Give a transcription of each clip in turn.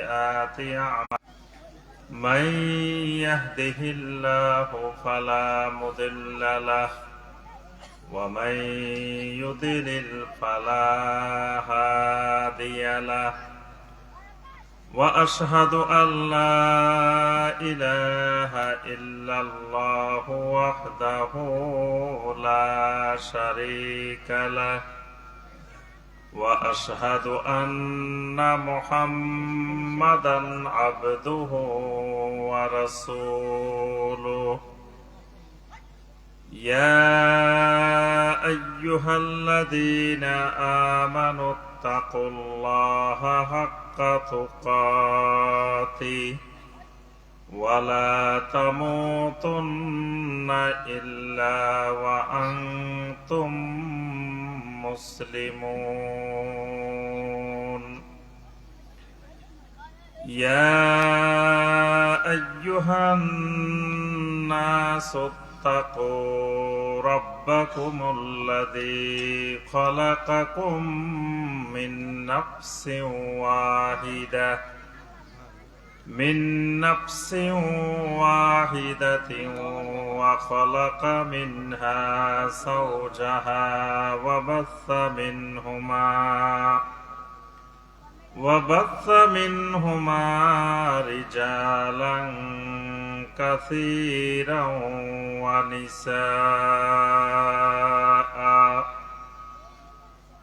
سيئات أعمالنا من يهده الله فلا مضل له ومن يضلل فلا هادي له وأشهد أن لا إله إلا الله وحده لا شريك له وأشهد أن محمدا عبده ورسوله يا أيها الذين آمنوا اتقوا الله حق تقاته ولا تموتن إلا وأنتم مسلمون يا أيها الناس اتقوا ربكم الذي خلقكم من نفس واحدة وخلق منها زوجها وبث منهما رجالا كثيرا ونساء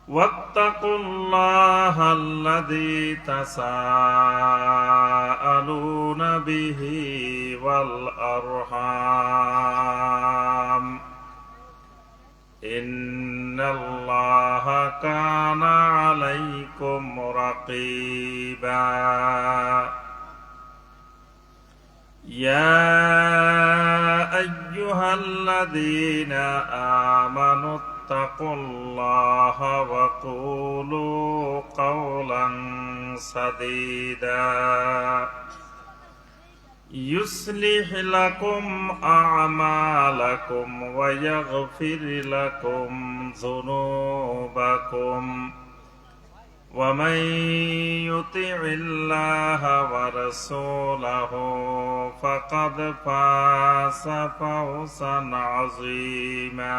واتقوا الله الذي تساءلون به والأرحام إن الله كان عليكم رقيبا يا أيها الذين آمنوا اتقوا الله وقولوا قولا سديدا يصلح لكم أعمالكم ويغفر لكم ذنوبكم ومن يطع الله ورسوله فقد فاز فوزا عظيما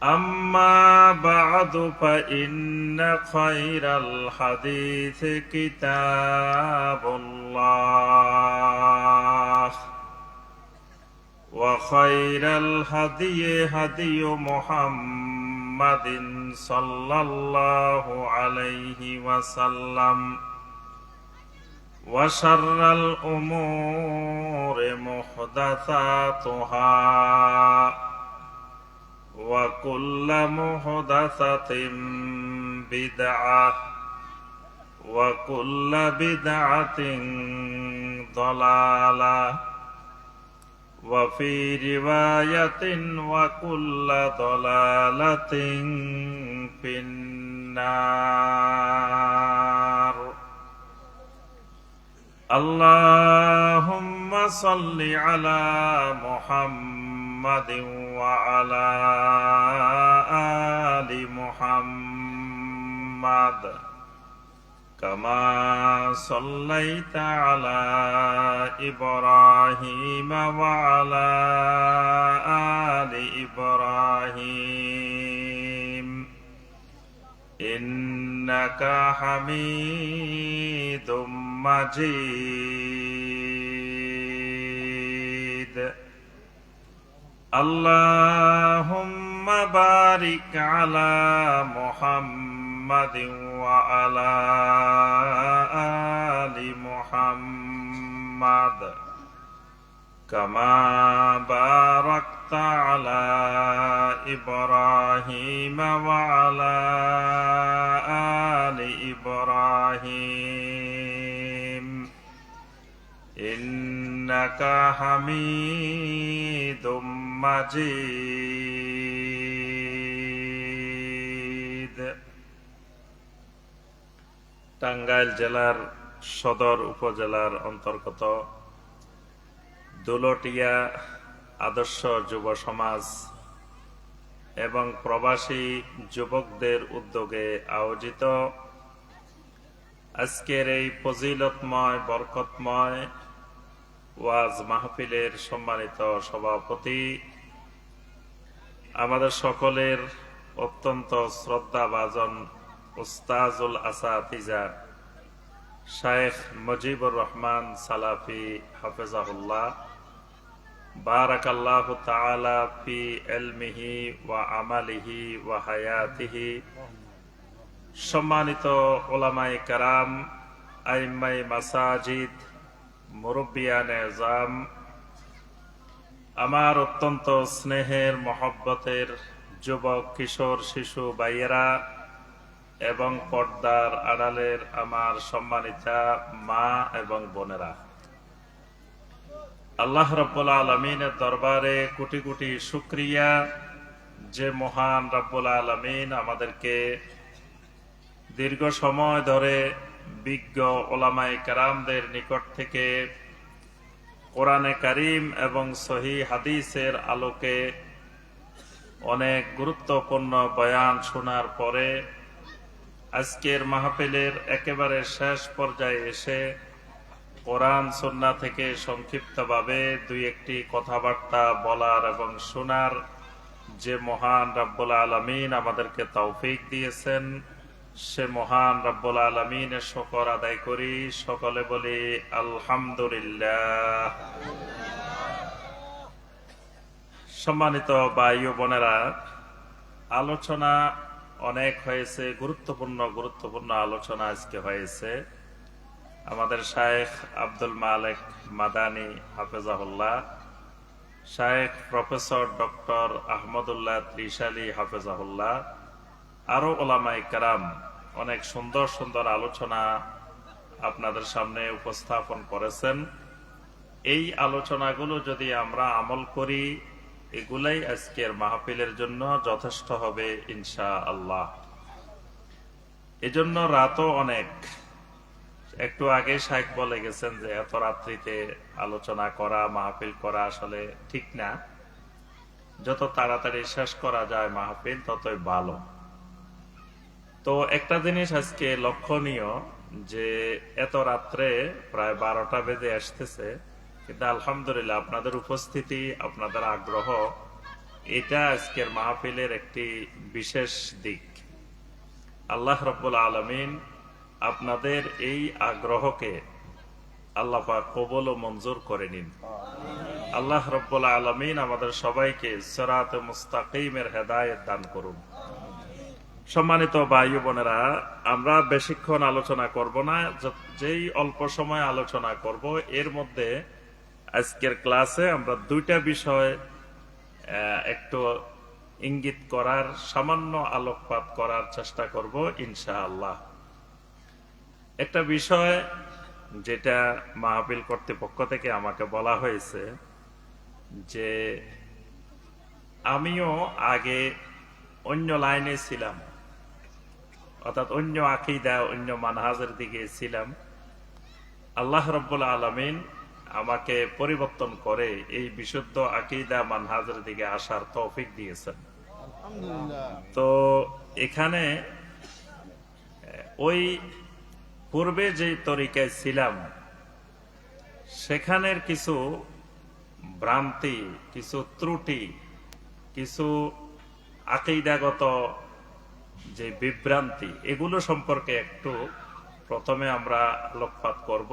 أما بعد فإن خير الحديث كتاب الله وخير الهدي هدي محمد صلى الله عليه وسلم وشر الأمور محدثاتها وكل محدثة بدعة وكل بدعة ضلالة وفي رواية وكل ضلالة في النار اللهم صل على محمد وعلى آل محمد كما صليت على إبراهيم وعلى آل إبراهيم إنك حميد مجيد اللهم بارك على محمد وعلى آل محمد كما باركت على إبراهيم وعلى آل إبراهيم إنك حميد مجيد টাঙ্গাইল জেলার সদর উপজেলার অন্তর্গত দৌলটিয়া আদর্শ যুব সমাজ এবং প্রবাসী যুবকদের উদ্যোগে আয়োজিত আজকের এই ফজিলতময় বরকতময় ওয়াজ মাহফিলের সম্মানিত সভাপতি, আমাদের সকলের অত্যন্ত শ্রদ্ধাভাজন উস্তাজুল আসাতিজা শায়েখ মুজিবুর রহমান সালাফি হাফেজাহুল্লাহ, বারাকাল্লাহু তাআলা ফি ইলমিহি ওয়া আমালিহি ওয়া হায়াতিহি। সম্মানিত ওলামায়ে কেরাম, আইম্মায়ে মাসাজিদ, মুরব্বিয়ানে এজাম, আমার অত্যন্ত স্নেহের মহব্বতের যুবক কিশোর শিশু ভাইয়েরা এবং পর্দার আড়ালের আমার সম্মানিতা মা এবং বোনেরা, আল্লাহ রাব্বুল আলামিনের দরবারে কোটি কোটি শুকরিয়া যে মহান রাব্বুল আলামিন আমাদেরকে দীর্ঘ সময় ধরে বিজ্ঞ ওলামায়ে কেরামদের নিকট থেকে কোরআনে কারীম এবং সহিহ হাদিসের আলোকে অনেক গুরুত্বপূর্ণ বয়ান শোনার পরে আজকের মাহফিলের একেবারে শেষ পর্যায়ে এসে কোরআন সুন্নাহ থেকে সংক্ষিপ্তভাবে দুই একটি কথাবার্তা বলার এবং শোনার যে মহান রাব্বুল আলামিন আমাদেরকে তৌফিক দিয়েছেন, সে মহান রাব্বুল আলামিনের শুকর আদায় করি। সকলে বলি আলহামদুলিল্লাহ। সম্মানিত ভাই ও বোনেরা, আলোচনা অনেক হয়েছে, গুরুত্বপূর্ণ আলোচনা আজকে হয়েছে। আমাদের শায়েখ আব্দুল মালেক মাদানী হাফেজাহুল্লাহ, শায়েখ প্রফেসর ডক্টর আহমদুল্লাহ ত্রিশালী হাফেজাহুল্লাহ, আরো ওলামায়ে কেরাম অনেক সুন্দর সুন্দর আলোচনা আপনাদের সামনে উপস্থাপন করেছেন। এই আলোচনাগুলো যদি আমরা আমল করি, এগুলাই আজকের মাহফিলের জন্য যথেষ্ট হবে ইনশাআল্লাহ। এজন্য রাতও অনেক, একটু আগে শাইখ বলে গেছেন যে এত রাত্রিতে আলোচনা করা, মাহফিল করা আসলে ঠিক না। যত তাড়াতাড়ি শেষ করা যায় মাহফিল ততই ভালো। তো একটা জিনিস আজকে লক্ষণীয় যে এত রাত্রে প্রায় 12টা বেজে আসতেছে, কিন্তু আলহামদুলিল্লাহ আপনাদের উপস্থিতি, আপনাদের আগ্রহ, এটা আজকের মাহফিলের একটি বিশেষ দিক। আল্লাহ রাব্বুল আলামিন আপনাদের এই আগ্রহকে আল্লাহ পাক কবুল ও মঞ্জুর করে নিন। আল্লাহ রাব্বুল আলামিন আমাদের সবাইকে সিরাতে মুস্তাকিমের হেদায়েত দান করুন। সম্মানিত ভাই বোনেরা, আমরা বেশিক্ষণ আলোচনা করব না, যেই অল্প সময় আলোচনা করব এর মধ্যে আজকের ক্লাসে আমরা দুইটা বিষয় একটু ইঙ্গিত করার, সামান্য আলোকপাত করার চেষ্টা করব ইনশাআল্লাহ। একটা বিষয় যেটা মাহফিল কর্তৃপক্ষ থেকে আমাকে বলা হয়েছে যে আমিও আগে অন্য লাইনে ছিলাম, অর্থাৎ অন্য আকীদা, অন্য মানহাজের দিকে ছিলাম। আল্লাহ রাব্বুল আলামিন আমাকে পরিবর্তন করে এই বিশুদ্ধ আকীদা মানহাজের দিকে আসার তৌফিক দিয়েছেন। তো এখানে ওই পূর্বে যে তরিকায় ছিলাম সেখানের কিছু ভ্রান্তি, কিছু ত্রুটি, কিছু আকীদাগত যে বিভ্রান্তি, এগুলো সম্পর্কে একটু প্রথমে আমরা আলোকপাত করব।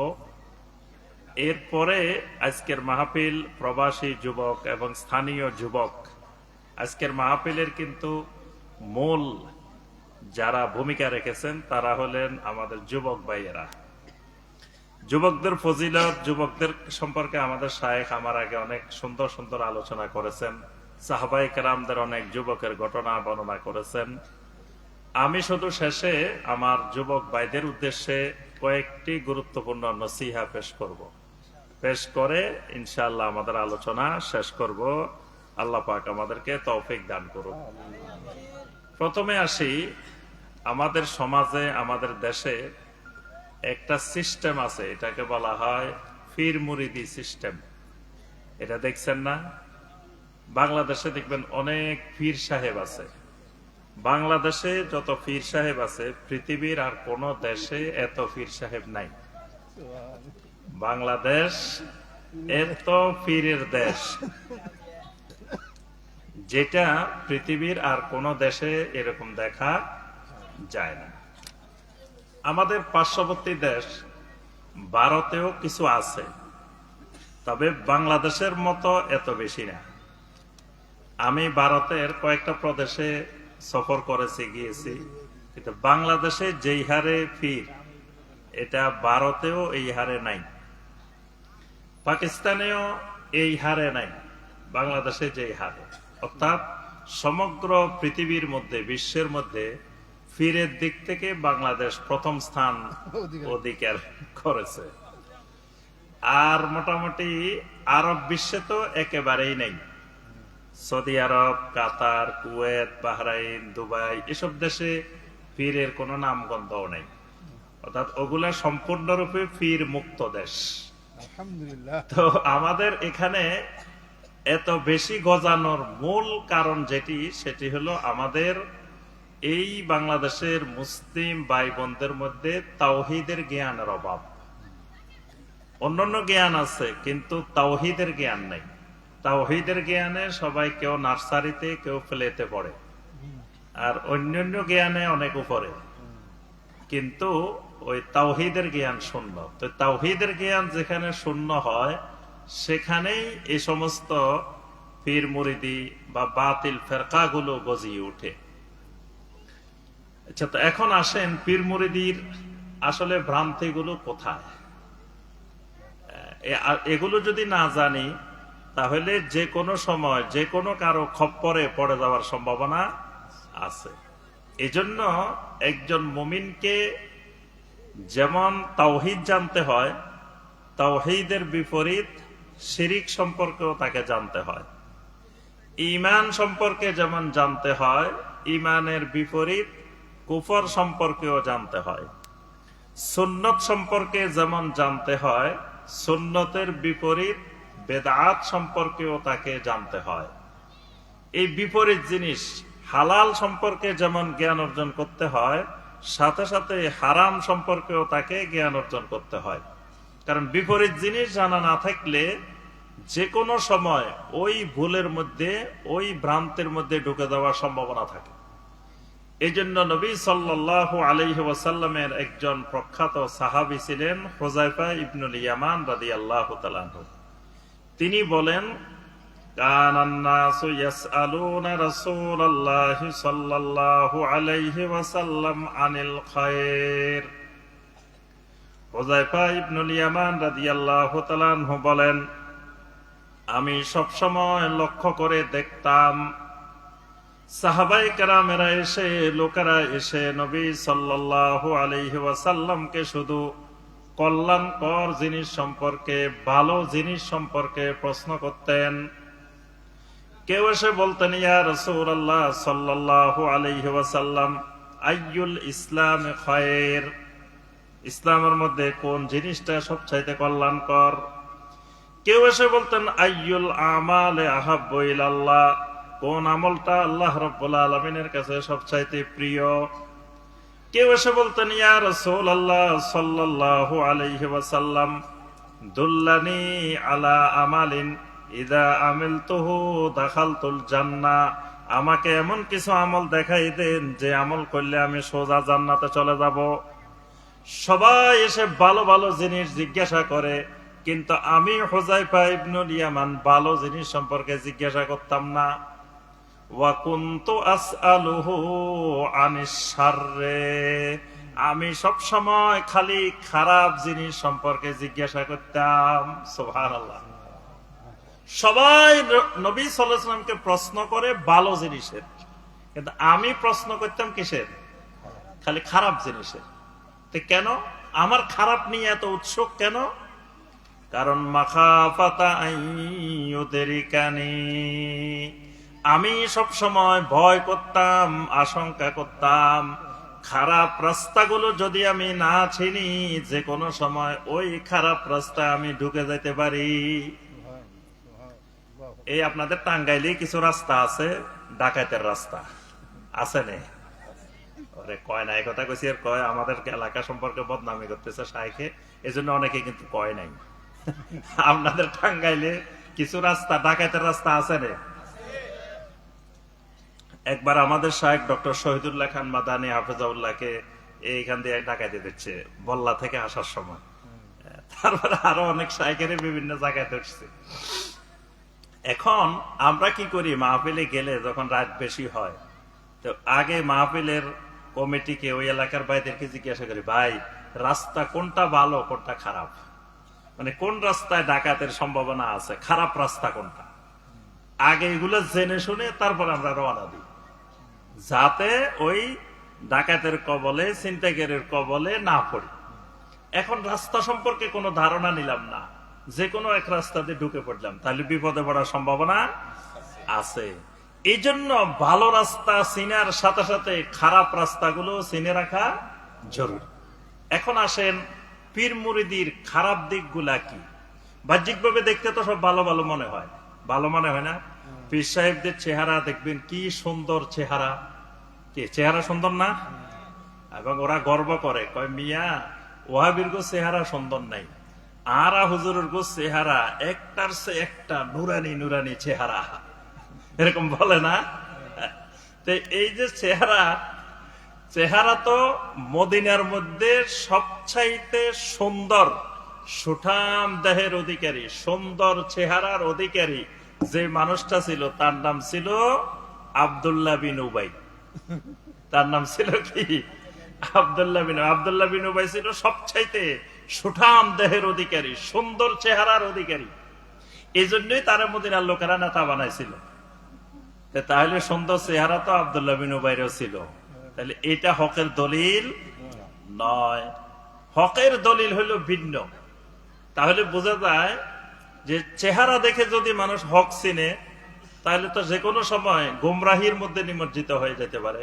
এরপরে আজকের মাহফিল প্রবাসী যুবক এবং স্থানীয় যুবক, আজকের মাহফিলের কিন্তু মূল যারা ভূমিকা রেখেছেন তারা হলেন আমাদের যুবক ভাইয়েরা। যুবকদের ফজিলত, যুবকদের সম্পর্কে আমাদের শায়েখ আমার আগে অনেক সুন্দর সুন্দর আলোচনা করেছেন। সাহাবায়ে কেরামদের অনেক যুবকের ঘটনা বর্ণনা করেছেন। আমি শুধু শেষে আমার যুবক ভাইদের উদ্দেশ্যে কয়েকটি গুরুত্বপূর্ণ নসিহা পেশ করে ইনশাআল্লাহ আমাদের আলোচনা শেষ করব। আল্লাহ পাক আমাদেরকে তৌফিক দান করুন। প্রথমে আসি, আমাদের সমাজে, আমাদের দেশে একটা সিস্টেম আছে, এটাকে বলা হয় পীর মুরিদি সিস্টেম। এটা দেখছেন না? বাংলাদেশে দেখবেন অনেক পীর সাহেব আছে, বাংলাদেশে যত পীর সাহেব আছে পৃথিবীর আর কোন দেশে এত পীর সাহেব নাই। বাংলাদেশ এত পীরের দেশ, যেটা পৃথিবীর আর কোন দেশে এরকম দেখা যায় না। আমাদের পার্শ্ববর্তী দেশ ভারতেও কিছু আছে, তবে বাংলাদেশের মতো এত বেশি না। আমি ভারতের কয়েকটা প্রদেশে সফর করেছি, গিয়েছি, কিন্তু বাংলাদেশে যেই হারে পীর, এটা ভারতেও এই হারে নাই, পাকিস্তানেও এই হারে নাই, বাংলাদেশে যেই হারে। অর্থাৎ সমগ্র পৃথিবীর মধ্যে, বিশ্বের মধ্যে পীরের দিক থেকে বাংলাদেশ প্রথম স্থান অধিকার করেছে। আর মোটামুটি আরব বিশ্বে তো একেবারেই নেই। সৌদি আরব, কাতার, কুয়েত, বাহরাইন, দুবাই, এসব দেশে পীরের কোনো নামগন্ধও নেই। অর্থাৎ ওগুলা সম্পূর্ণরূপে পীর মুক্ত দেশ। আলহামদুলিল্লাহ। তো আমাদের এখানে এত বেশি গজানোর মূল কারণ সেটি হলো আমাদের এই বাংলাদেশের মুসলিম ভাই বোনদের মধ্যে তাওহীদের জ্ঞানের অভাব। অন্যান্য জ্ঞান আছে, কিন্তু তাওহীদের জ্ঞান নেই। তাওহীদের জ্ঞানে সবাই কেউ নার্সারিতে, কেউ প্লেতে পড়ে, আর অন্যান্য জ্ঞানে অনেক উপরে, কিন্তু ওই তাওহীদের জ্ঞান শূন্য। তো তাওহীদের জ্ঞান যেখানে শূন্য হয়, সেখানেই এই সমস্ত পীর মুরিদি বা বাতিল ফেরকাগুলো গজিয়ে উঠে। আচ্ছা, তো এখন আসেন পীর মুরিদির আসলে ভ্রান্তিগুলো কোথায়। এগুলো যদি না জানি, তাহলে যে কোনো সময় যে কোনো কারো খপ্পরে পড়ে যাওয়ার সম্ভাবনা আছে। এজন্য একজন মুমিনকে যেমন তাওহীদ জানতে হয়, তাওহীদের বিপরীত শিরিক সম্পর্কেও তাকে জানতে হয়। ঈমান সম্পর্কে যেমন জানতে হয়, ঈমানের বিপরীত কুফর সম্পর্কেও জানতে হয়। সুন্নত সম্পর্কে যেমন জানতে হয়, সুন্নতের বিপরীত বেদাত সম্পর্কেও তাকে জানতে হয়। এই বিপরীত জিনিস হালাল সম্পর্কে যেমন জ্ঞান অর্জন করতে হয়, সাথে সাথে হারাম সম্পর্কেও তাকে জ্ঞান অর্জন করতে হয়। কারণ বিপরীত জিনিস জানা না থাকলে যে কোনো সময় ওই ভুলের মধ্যে, ওই ভ্রান্তের মধ্যে ঢুকে যাওয়ার সম্ভাবনা থাকে। এই জন্য নবী সাল্লাল্লাহু আলাইহি ওয়াসাল্লামের একজন প্রখ্যাত সাহাবী ছিলেন হুযায়ফা ইবনুল ইয়ামান রাদিয়াল্লাহু তাআলা আনহু। তিনি বলেন, কানান নাসু ইয়াসআলুনা রাসূলুল্লাহি সাল্লাল্লাহু আলাইহি ওয়াসাল্লাম আনিল খায়র। হুযায়ফা ইবনুল ইয়ামান রাদিয়াল্লাহু তাআলা আনহু বলেন, আমি সবসময় লক্ষ্য করে দেখতাম সাহাবায়ে কেরামেরা এসে, লোকেরা এসে নবী সাল্লাল্লাহু আলাইহি ওয়াসাল্লামকে শুধু কল্যাণকর জিনিস সম্পর্কে, ভালো জিনিস সম্পর্কে প্রশ্ন করতেন। কেউ এসে বলতেন, ইয়া রাসূলুল্লাহ সাল্লাল্লাহু আলাইহি ওয়াসাল্লাম, আইয়ুল ইসলাম খায়র, ইসলামের মধ্যে কোন জিনিসটা সবচাইতে কল্যাণকর। কেউ এসে বলতেন, আইয়ুল আমালে আহাব্বু ইলাল্লাহ, কোন আমলটা আল্লাহ রাব্বুল আলামিনের কাছে সবচাইতে প্রিয়। কেউ এসে বলতেন, ইয়া রাসূলুল্লাহ সাল্লাল্লাহু আলাইহি ওয়াসাল্লাম, দুল্লানি আলা আমালিন ইযা আমিলতুহু দাখালতুল জান্নাহ, আমাকে এমন কিছু আমল দেখাই দেন যে আমল করলে আমি সোজা জান্নাতে চলে যাব। সবাই এসে ভালো ভালো জিনিস জিজ্ঞাসা করে, কিন্তু আমি হুযায়ফা ইবনুল ইয়ামান ভালো জিনিস সম্পর্কে জিজ্ঞাসা করতাম না। ওয়া কুনতু আসআলুহু আনিশ শাররে, আমি সব সময় খালি খারাপ জিনিস সম্পর্কে জিজ্ঞাসা করতাম। সুবহানাল্লাহ। সবাই নবী সাল্লাল্লাহু আলাইহি ওয়াসাল্লামকে প্রশ্ন করে ভালো জিনিসের, কিন্তু আমি প্রশ্ন করতাম কিসের? খালি খারাপ জিনিসের। তো কেন আমার খারাপ নিয়ে এত উৎসুক কেন? কারণ মাখাফাতা আইয়ুদরিকানি, আমি সব সময় ভয় করতাম, আশঙ্কা করতাম, খারাপ রাস্তাগুলো যদি আমি না চিনি, যে কোনো সময় ওই খারাপ রাস্তা আমি ঢুকে যেতে পারি। এই আপনাদের টাঙ্গাইলে কিছু রাস্তা আছে ডাকাতের রাস্তা, আছে নে? ওরে কয় না, কথা কইছি আর কয় আমাদের এলাকা সম্পর্কে বদনামি করতেছে শাইখে, এজন্য অনেকে কিন্তু কয় নাই। আপনাদের টাঙ্গাইলে কিছু রাস্তা, ডাকাতের রাস্তা আছে নে? একবার আমাদের শাইখ ডক্টর শহীদুল্লাহ খান মাদানী হাফেজাউল্লাহকে এইখান দিয়ে ডাকাইতে দিচ্ছে বল্লা থেকে আসার সময়। তারপরে আরো অনেক শাইখের বিভিন্ন জায়গায় ধরছে। এখন আমরা কি করি, মাহফিলে গেলে যখন রাত বেশি হয়, তো আগে মাহফিলের কমিটিকে, ওই এলাকার ভাইদেরকে জিজ্ঞাসা করি, ভাই রাস্তা কোনটা ভালো কোনটা খারাপ, মানে কোন রাস্তায় ডাকাতের সম্ভাবনা আছে, খারাপ রাস্তা কোনটা, আগে এগুলো জেনে শুনে তারপর আমরা রওনা দিই, যাতে ওই ডাকাতের কবলে, ছিনতাইকারীর কবলে না পড়ি। এখন রাস্তা সম্পর্কে কোনো ধারণা নিলাম না, যে কোনো এক রাস্তা দিয়ে ঢুকে পড়লাম, তাহলে বিপদে পড়ার সম্ভাবনা আছে। এই জন্য ভালো রাস্তা চিনার সাথে সাথে খারাপ রাস্তাগুলো চিনে রাখা জরুরি। এখন আসেন পীর মুরিদির খারাপ দিকগুলা কি। বাহ্যিক ভাবে দেখতে তো সব ভালো ভালো মনে হয়, ভালো মনে হয় না? পীর সাহেবদের চেহারা দেখবেন কি সুন্দর চেহারা, কি চেহারা সুন্দর না? এবং ওরা গর্ব করে, কয় মিয়া ওয়াহাবির গো চেহারা সুন্দর নাই, আরা হুজুরের গো চেহারা একটার সে একটা নুরানি নুরানি চেহারা, এরকম বলে না? তো এই যে চেহারা, চেহারা তো মদিনার মধ্যে সবচাইতে সুন্দর, সুঠাম দেহের অধিকারী, সুন্দর চেহারার অধিকারী যে মানুষটা ছিল, তার নাম ছিল আব্দুল্লাহ বিন উবাই। তার নাম ছিল কি? আব্দুল্লাহ বিন উবাই ছিল সবচাইতে সুঠাম দেহের অধিকারী, সুন্দর চেহারার অধিকারী। এই জন্যই তার মদিনার লোকেরা নেতা বানাইছিল। তাহলে সুন্দর চেহারা তো আব্দুল্লাহ বিন উবাইরও ছিল। তাহলে এটা হকের দলিল নয়, হকের দলিল হলো ভিন্ন। তাহলে বোঝা যায় যে চেহারা দেখে যদি মানুষ হক চিনে, তাহলে তো যে কোনো সময় গুমরাহির মধ্যে নিমজ্জিত হয়ে যেতে পারে।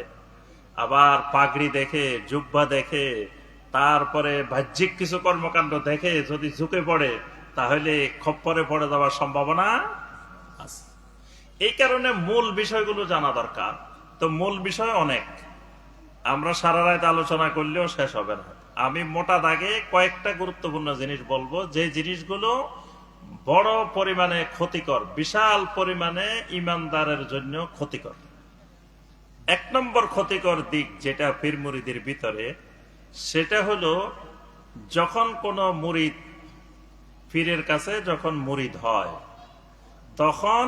আবার পাগড়ি দেখে, জুব্বা দেখে, তারপরে বাহ্যিক কিছু কর্মকাণ্ড দেখে যদি ঝুঁকে পড়ে, তাহলে খপ্পরে পড়ে যাওয়ার সম্ভাবনা আছে। এই কারণে মূল বিষয়গুলো জানা দরকার। তো মূল বিষয় অনেক, আমরা সারা রাত আলোচনা করলেও শেষ হবে না। আমি মোটা দাগে কয়েকটা গুরুত্বপূর্ণ জিনিস বলবো, যে জিনিসগুলো বড় পরিমাণে ক্ষতিকর, বিশাল পরিমাণে ইমানদারের জন্য ক্ষতিকর। এক নম্বর ক্ষতিকর দিক যেটা পীর মুরিদের ভিতরে, সেটা হলো যখন কোন মুরিদ পীরের কাছে যখন মুরিদ হয়, তখন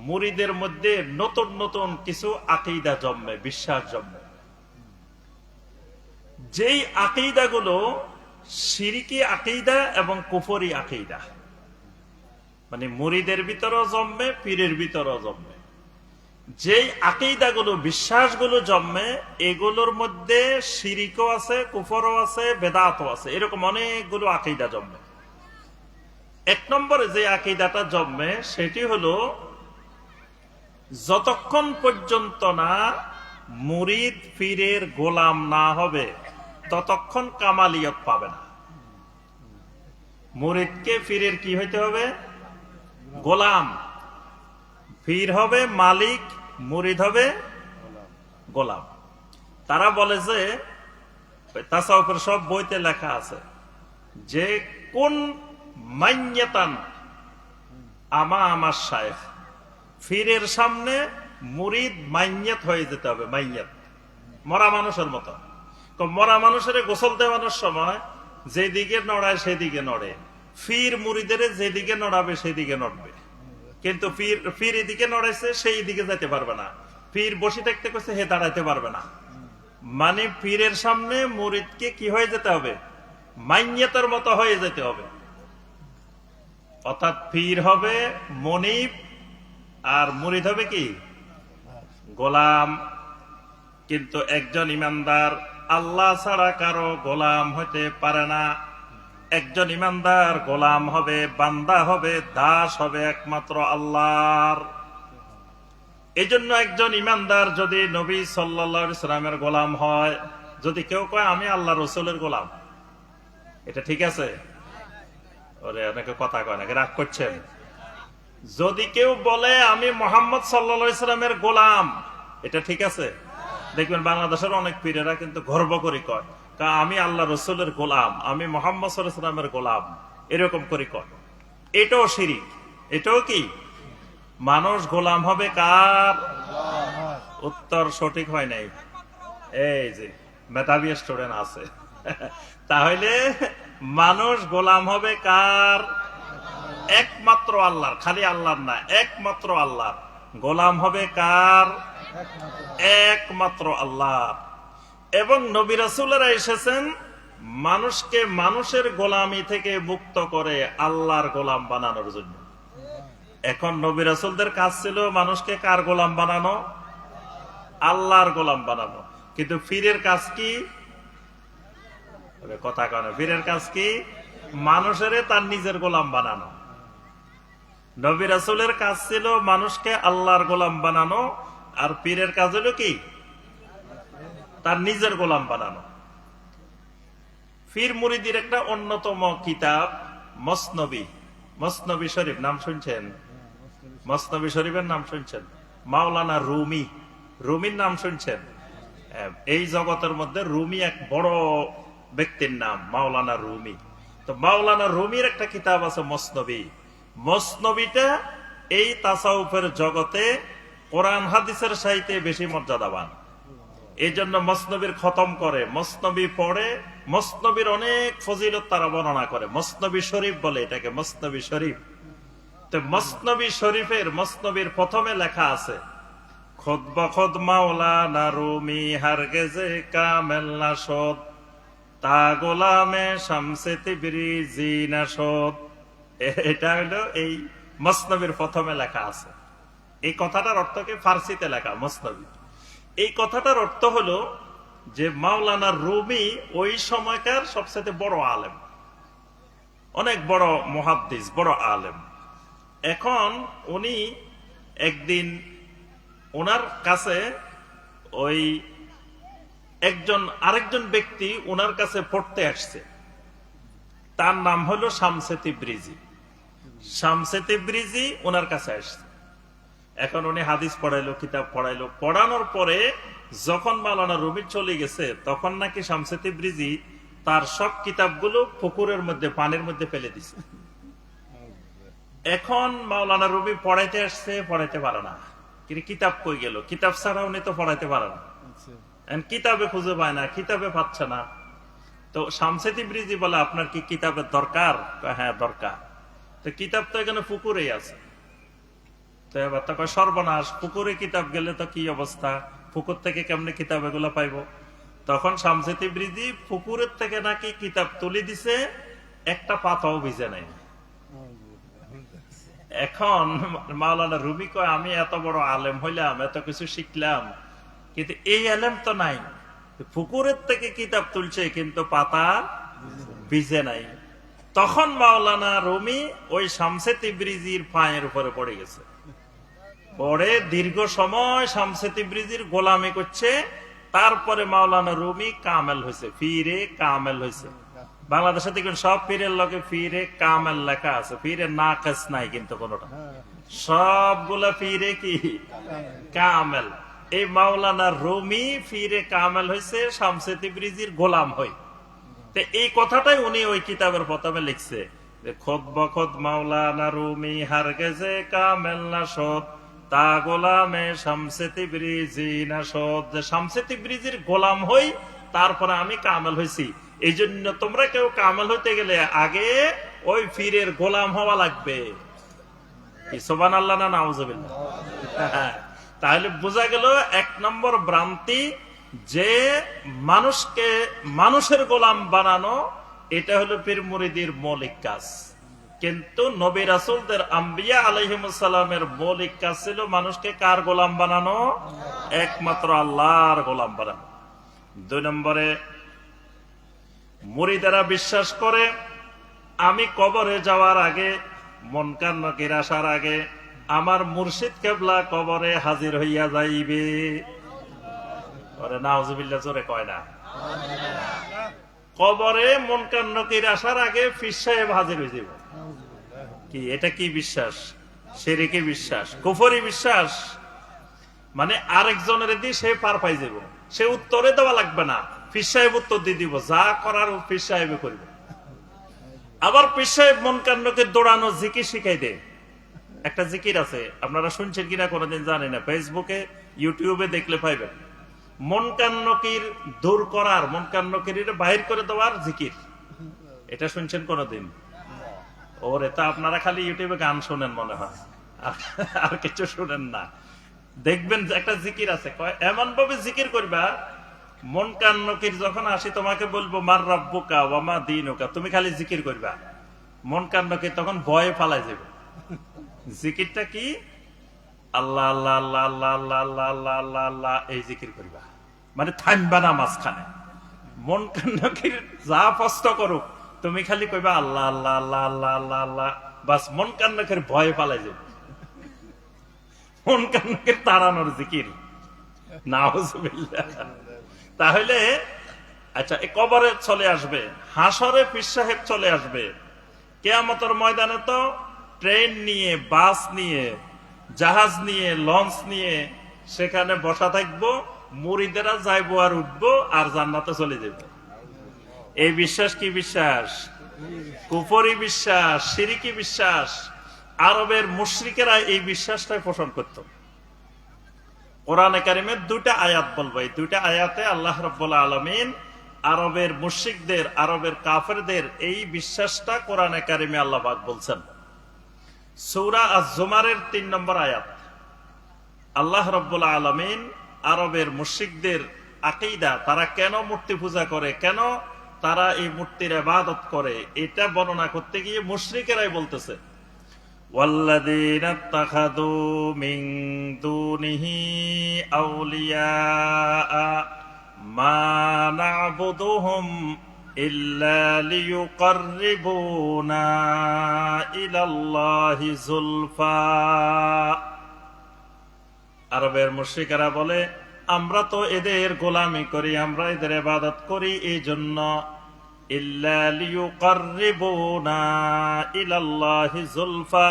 মুরিদের মধ্যে নতুন নতুন কিছু আকীদা জন্মে, বিশ্বাস জন্মে। যেই আকীদাগুলো শিরকি আকীদা এবং কুফরি আকীদা, মানে মুরিদের ভিতরেও জন্মে, পীরের ভিতরেও জন্মে। যেই আকীদাগুলো, বিশ্বাসগুলো জন্মে, এগুলোর মধ্যে শিরিকও আছে, কুফরও আছে, বেদাতও আছে, এরকম অনেকগুলো আকীদা জন্মে। এক নম্বরে যে আকীদাটা জন্মে সেটি হলো, যতক্ষণ পর্যন্ত না মুরিদ পীরের গোলাম না হবে, ততক্ষণ কামালিয়ত পাবে না। মুরিদকে পীরের কি হইতে হবে? গোলাম। পীর হবে মালিক, মুরিদ হবে গোলাম। তারা বলে যে, তাসাউফের সব বইতে লেখা আছে যে, কোন মাইয়াতান আমা আমার শায়েখ, পীরের সামনে মুরিদ মাইয়াত হয়ে যেতে হবে। মাইয়াত মরা মানুষের মতো। মরা মানুষের গোসল দেওয়ানোর সময় যেদিকে নড়ায় সেদিকে নড়ে, পীর মুরিদের যেদিকে নড়াবে সেদিকে নড়বে। কিন্তু পীর এদিকে নড়াইছে, সেই দিকে যেতে পারবে না। পীর বসে থাকতে কইছে, হে দাঁড়াইতে পারবে না। মানে পীরের সামনে মুরিদকে কি হয়ে যেতে হবে? মাইয়াতের মতো হয়ে যেতে হবে। অর্থাৎ পীর হবে মনিব, আর মুরিদ হবে কি? গোলাম। কিন্তু একজন ইমানদার আল্লাহ ছাড়া কারো গোলাম হতে পারে না। একজন ইমানদার গোলাম হবে, বান্দা হবে, দাস হবে একমাত্র আল্লাহর। এই জন্য একজন ইমানদার যদি নবী সাল্লাল্লাহু আলাইহি সাল্লামের গোলাম হয়, যদি কেউ কয় আমি আল্লাহ রসুলের গোলাম, এটা ঠিক আছে? ওরে অনেকে কথা কয় নাকি, রাগ করছেন? যদি কেউ বলে আমি মুহাম্মদ সাল্লাল্লাহু আলাইহি সাল্লামের গোলাম, এটা ঠিক আছে? দেখবেন বাংলাদেশের অনেক পীরেরা কিন্তু গর্ব করে কয়, আমি আল্লাহ রসুলের গোলাম, আমি মোহাম্মদ সাল্লাল্লাহু আলাইহি ওয়াসাল্লামের গোলাম, এরকম করে কয়। এটাও শিরিক। এটাও কি? মানুষ গোলাম হবে কার? উত্তর সঠিক হয় নাই। এই যে মেধাবী স্টুডেন্ট আছে। তাহলে মানুষ গোলাম হবে কার? একমাত্র আল্লাহর। খালি আল্লাহর না, একমাত্র আল্লাহর। গোলাম হবে কার? একমাত্র আল্লাহর। এবং নবী রাসূলেরা এসেছেন মানুষকে মানুষের গোলামি থেকে মুক্ত করে আল্লাহর গোলাম বানানোর জন্য। এখন নবী রাসূলদের কাজ ছিল মানুষকে কার গোলাম বানানো? আল্লাহর গোলাম বানানো। কিন্তু পীরের কাজ কি? কথা কেন? পীরের কাজ কি? মানুষের তার নিজের গোলাম বানানো। নবী রাসূলের কাজ ছিল মানুষকে আল্লাহর গোলাম বানানো, আর পীরের কাজ হলো কি? তার নিজের গোলাম বানানো। পীর মুরিদির একটা অন্যতম কিতাব মসনবী। মসনবী শরীফ নাম শুনছেন? মসনবী শরীফের নাম শুনছেন? মাওলানা রুমি, রুমির নাম শুনছেন? এই জগতের মধ্যে রুমি এক বড় ব্যক্তির নাম, মাওলানা রুমি। তো মাওলানা রুমির একটা কিতাব আছে মসনবী। মসনবীটা এই তাসাউফের জগতে কোরআন হাদিসের চাইতে বেশি মর্যাদাবান। এই জন্য মসনবীর খতম করে, মসনবী পড়ে, মসনবীর অনেক ফজিলত তারা বর্ণনা করে। মসনবী শরীফ বলে এটাকে, মসনবী শরীফ। তো মসনবী শরীফের মসনবীর প্রথমে লেখা আছে, খুদ বখুদ মাওলানা রুমি হারগেজে কামেল না শোধ, তা গোলামে শামসে তিবরিজি না শোধ। এটা হলো এই মসনবীর প্রথমে লেখা আছে। এই কথাটার অর্থ কি? ফার্সিতে লেখা মসনবী। এই কথাটার অর্থ হলো যে মাওলানা রুমি ওই সময়কার সবচেয়ে বড় আলেম, অনেক বড় মুহাদ্দিস, বড় আলেম। এখন উনি একদিন ওনার কাছে ওই আরেকজন ব্যক্তি ওনার কাছে পড়তে আসছে, তার নাম হলো শামসে তিবরিজি। শামসে তিবরিজি ওনার কাছে আসছে। এখন উনি হাদিস পড়াইলো, কিতাব পড়াইলো। পড়ানোর পরে যখন মাওলানা রুমি চলে গেছে, তখন নাকি শামসে তিবরিজি তার সব কিতাবগুলো পুকুরের মধ্যে, পানির মধ্যে ফেলে দিছে। এখন মাওলানা রুমি পড়াইতে আসছে, পড়াইতে পারে না। কিন্তু কিতাব কই গেল? কিতাব ছাড়া উনি তো পড়াইতে পারে না। কিতাবে খুঁজে পায় না, কিতাবে পাচ্ছে না। তো শামসে তিবরিজি বলে, আপনার কি কিতাবের দরকার? হ্যাঁ দরকার। তো কিতাব তো এখানে পুকুরেই আছে। তো এবার তো কয় সর্বনাশ, পুকুরে কিতাব গেলে তো কি অবস্থা, পুকুর থেকে কেমনে কিতাব এগুলো পাইব? তখন শামসে তিবরিজি পুকুরের থেকে নাকি কিতাব তুলে দিছে, একটা পাতাও ভিজে নাই। এখন মাওলানা রুমি কয়, আমি এত বড় আলেম হইলাম, এত কিছু শিখলাম, কিন্তু এই আলেম তো নাই। পুকুরের থেকে কিতাব তুলছে কিন্তু পাতা ভিজে নাই। তখন মাওলানা রুমি ওই শামসে তিবরিজির পায়ের উপরে পড়ে গেছে। পরে দীর্ঘ সময় শামসে তিবরিজির গোলামি করছে। তারপরে মাওলানা রুমি কামেল হয়েছে, ফিরে কামেল হয়েছে। বাংলাদেশে দেখবেন সব পীরের লগে ফিরে কামেল লেখা আছে, ফিরে নাকেস নাই কিন্তু কোনটা, সবগুলা ফিরে কি কামেল। এই মাওলানা রুমি ফিরে কামেল হয়েছে, শামসে তিবরিজির গোলাম হই। তো এই কথাটাই উনি ওই কিতাবের প্রথমে লিখছে, যে খুদ বখুদ মাওলানা রুমি হারগেজে কামেল না শোধ, তা গোলামে শামসে তিবরিজি না শোধ। যে শামসে তিবরিজির গোলাম হই, তারপরে আমি কামেল হয়েছি। এই জন্য তোমরা কেউ কামেল হইতে গেলে আগে ওই পীরের গোলাম হওয়া লাগবে। সুবহানাল্লাহ না নাউজুবিল্লাহ? তাহলে বোঝা গেল এক নম্বর ভ্রান্তি, যে মানুষকে মানুষের গোলাম বানানো, এটা হলো পীর মুরিদির মৌলিক কাজ। কিন্তু নবী রাসূলদের, আম্বিয়া আলাইহিমুস সালামের মৌলিক কাজ ছিল মানুষকে কার গোলাম বানানো? একমাত্র আল্লাহর গোলাম বানানো। 2 নম্বরে, মুরিদেরা বিশ্বাস করে আমি কবরে যাওয়ার আগে, মুনকার নাকির আসার আগে আমার মুর্শিদ কেবলা কবরে হাজির হইয়া যাইবে। নাউজুবিল্লাহ জোরে কয় না? কবরে মুনকার নাকির আসার আগে পীর সাহেব হাজির হয়ে যাবে। কি এটা? কি বিশ্বাস? শিরকি বিশ্বাস, কুফরি বিশ্বাস। মানে আরেকজনের দিয়ে সে পার পাই যাব, সে উত্তরে দেওয়া লাগবে না, পীর সাহেব উত্তর দিয়ে দিব, যা করার পীর সাহেবে করবে। আবার পীর সাহেব মন কান্নকে দৌড়ানো জিকির শিখাই দেয়। একটা জিকির আছে, আপনারা শুনছেন কিনা কোনোদিন জানি না, ফেসবুকে ইউটিউবে দেখলে পাইবেন। মন কান্নকির দূর করার, মন কান্নকির বাহির করে দেওয়ার জিকির। এটা শুনছেন কোনোদিন? ওরে, তা আপনারা খালি ইউটিউবে গান শোনেন মনে হয়, আর কিছু শুনেন না। দেখবেন একটা জিকির আছে, এমন ভাবে জিকির করবা, মন কান্নকির যখন আসি তোমাকে বলবো মার রাব্বুকা ওয়া মা দীনুকা, তুমি খালি জিকির করবা, মন কান্নকির তখন ভয়ে পালাই যাবে। জিকিরটা কি? আল্লাহ আল্লাহ আল্লাহ আল্লাহ আল্লাহ আল্লাহ আল্লাহ আল্লাহ আল্লাহ, এই জিকির করবা, মানে থামবা না মাঝখানে। মন কান্নকির যা কষ্ট করুক, তুমি খালি কইবা আল্লাহ আল্লাহ আল্লাহ আল্লাহ আল্লাহ আল্লাহ, বাস মন কান্নকির ভয়ে পালাই যাবে। মন কান্নকির তাড়ানোর জিকির, নাউজুবিল্লাহ। তাহলে আচ্ছা, এই কবরে চলে আসবে, হাসরে পীর সাহেব চলে আসবে, কিয়ামতের ময়দানে তো ট্রেন নিয়ে, বাস নিয়ে, জাহাজ নিয়ে, লঞ্চ নিয়ে সেখানে বসা থাকবো, মুরিদেরা যাইবো আর উঠবো আর জান্নাতে চলে যাবে। এই বিশ্বাস কি বিশ্বাস? কুফরি বিশ্বাস, শিরিকি বিশ্বাস। আরবের মুশরিকেরা এই বিশ্বাসটাই পোষণ করত। কোরআনে কারিমের দুইটা আয়াত বলবো, এই দুইটা আয়াতে আল্লাহ রাব্বুল আলামিন আরবের মুশরিকদের, আরবের কাফেরদের এই বিশ্বাসটা কোরআনে কারিমে আল্লাহ পাক বলছেন। সূরা আজ-জুমারের ৩ নম্বর আয়াত, আল্লাহ রাব্বুল আলামিন আরবের মুশরিকদের আকীদা, তারা কেন মূর্তি পূজা করে, কেন তারা এই মূর্তির ইবাদত করে, এটা বর্ণনা করতে গিয়ে মুশরিকেরাই বলতেছে, ওয়াল্লাযীনা ইত্তাখাযু মিন দুনিহি আউলিয়া মা না'বুদুহুম ইল্লা লিয়ুকাররিবুনা ইলাল্লাহি যুলফা। আরবের মুশরিকেরা বলে, আমরা তো এদের গোলামি করি, আমরা এদের ইবাদত করি এই জন্য, ইল্লা লিয়ুকাররিবুনা ইলাল্লাহি যুলফা,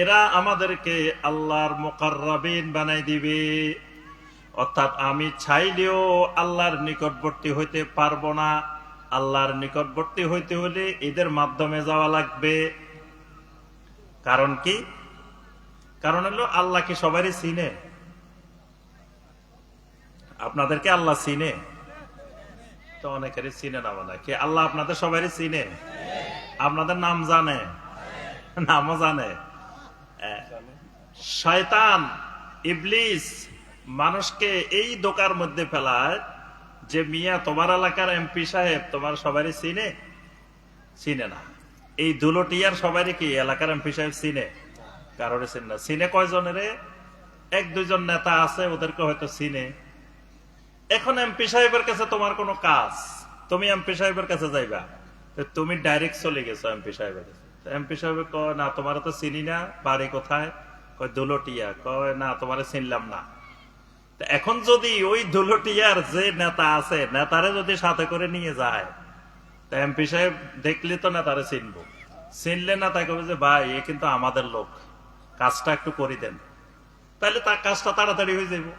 এরা আমাদেরকে আল্লাহর মুকাররাবিন বানাই দিবে। অর্থাৎ আমি চাইলেও আল্লাহর নিকটবর্তী হইতে পারবো না, আল্লাহর নিকটবর্তী হইতে হলে এদের মাধ্যমে যাওয়া লাগবে। কারণ কি? কারণ হলো আল্লাহ কি সবারই চিনে? আপনাদেরকে আল্লাহ চিনে? তো অনেকেরই চিনে না, মানে কি আল্লাহ আপনাদের সবারই চিনে? আপনাদের নাম জানে? নামও জানে? শয়তান, ইবলিস মানুষকে এই দোকার মধ্যে ফেলায় যে মিয়া তোমার এলাকার এমপি সাহেব তোমার সবারই চিনে? চিনে না। এই দুলটিয়ার সবারই কি এলাকার এমপি সাহেব চিনে? কারোরে চিনে না। চিনে কয়জনের? 1-2জন নেতা আছে, ওদেরকে হয়তো চিনে। এখন এমপি সাহেবের কাছে তোমার কোনো কাজ, তুমি এমপি সাহেবের কাছে যাইবা, তুমি ডাইরেক্ট চলে গেছো এমপি সাহেবের কাছে। এমপি সাহেব কয় না তোমার তো চিনি না, বাড়ি কোথায়? কয় দুলটিয়া। কয় না তোমার চিনলাম না। এখন যদি ওই দুলটিয়ার যে নেতা আছে, নেতারে যদি সাথে করে নিয়ে যায়, তা এমপি সাহেব দেখলে তো নেতারে চিনবো, চিনলে না তাই কবে যে ভাই এ কিন্তু আমাদের লোক, কাজটা একটু করে দেন, তাহলে তার কাজটা তাড়াতাড়ি হয়ে যাবো।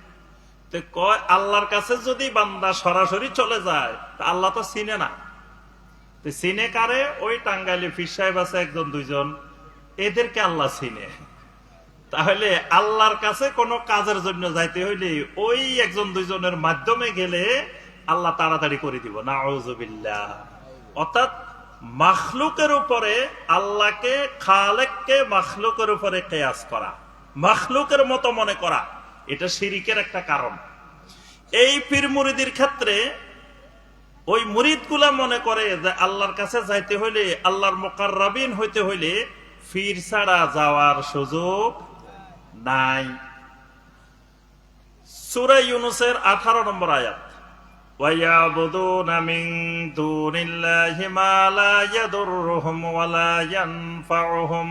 তো কয় আল্লাহর কাছে যদি বান্দা সরাসরি চলে যায়, তা আল্লাহ তো চিনে না। তো চিনে কারে? ওই টাঙ্গাইলে পীর সাহেব আছে 1-2জন, এদেরকে আল্লাহ চিনে। তাহলে আল্লাহর কাছে কোনো কাজের জন্য যাইতে হইলে ওই 1-2জনের মাধ্যমে গেলে আল্লাহ তাড়াতাড়ি করে দিব। নাউযুবিল্লাহ। অর্থাৎ মাখলুকের উপরে আল্লাহকে, খালেককে মাখলুকের উপরে কিয়াস করা, মাখলুকের মতো মনে করা, এটা শিরিকের একটা কারণ। এই পীর মুরিদির ক্ষেত্রে ওই মুরিদগুলা মনে করে যে আল্লাহর কাছে যাইতে হইলে, আল্লাহর মুকাররাবিন হইতে হইলে পীর ছাড়া যাওয়ার সুযোগ নাই। সূরা ইউনূসের 18 নম্বর আয়াত, ওয়ায়াবুদুনা মিন দুনিল্লাহি মা লা ইয়াদুররুহুম ওয়া লা ইয়ানফাউহুম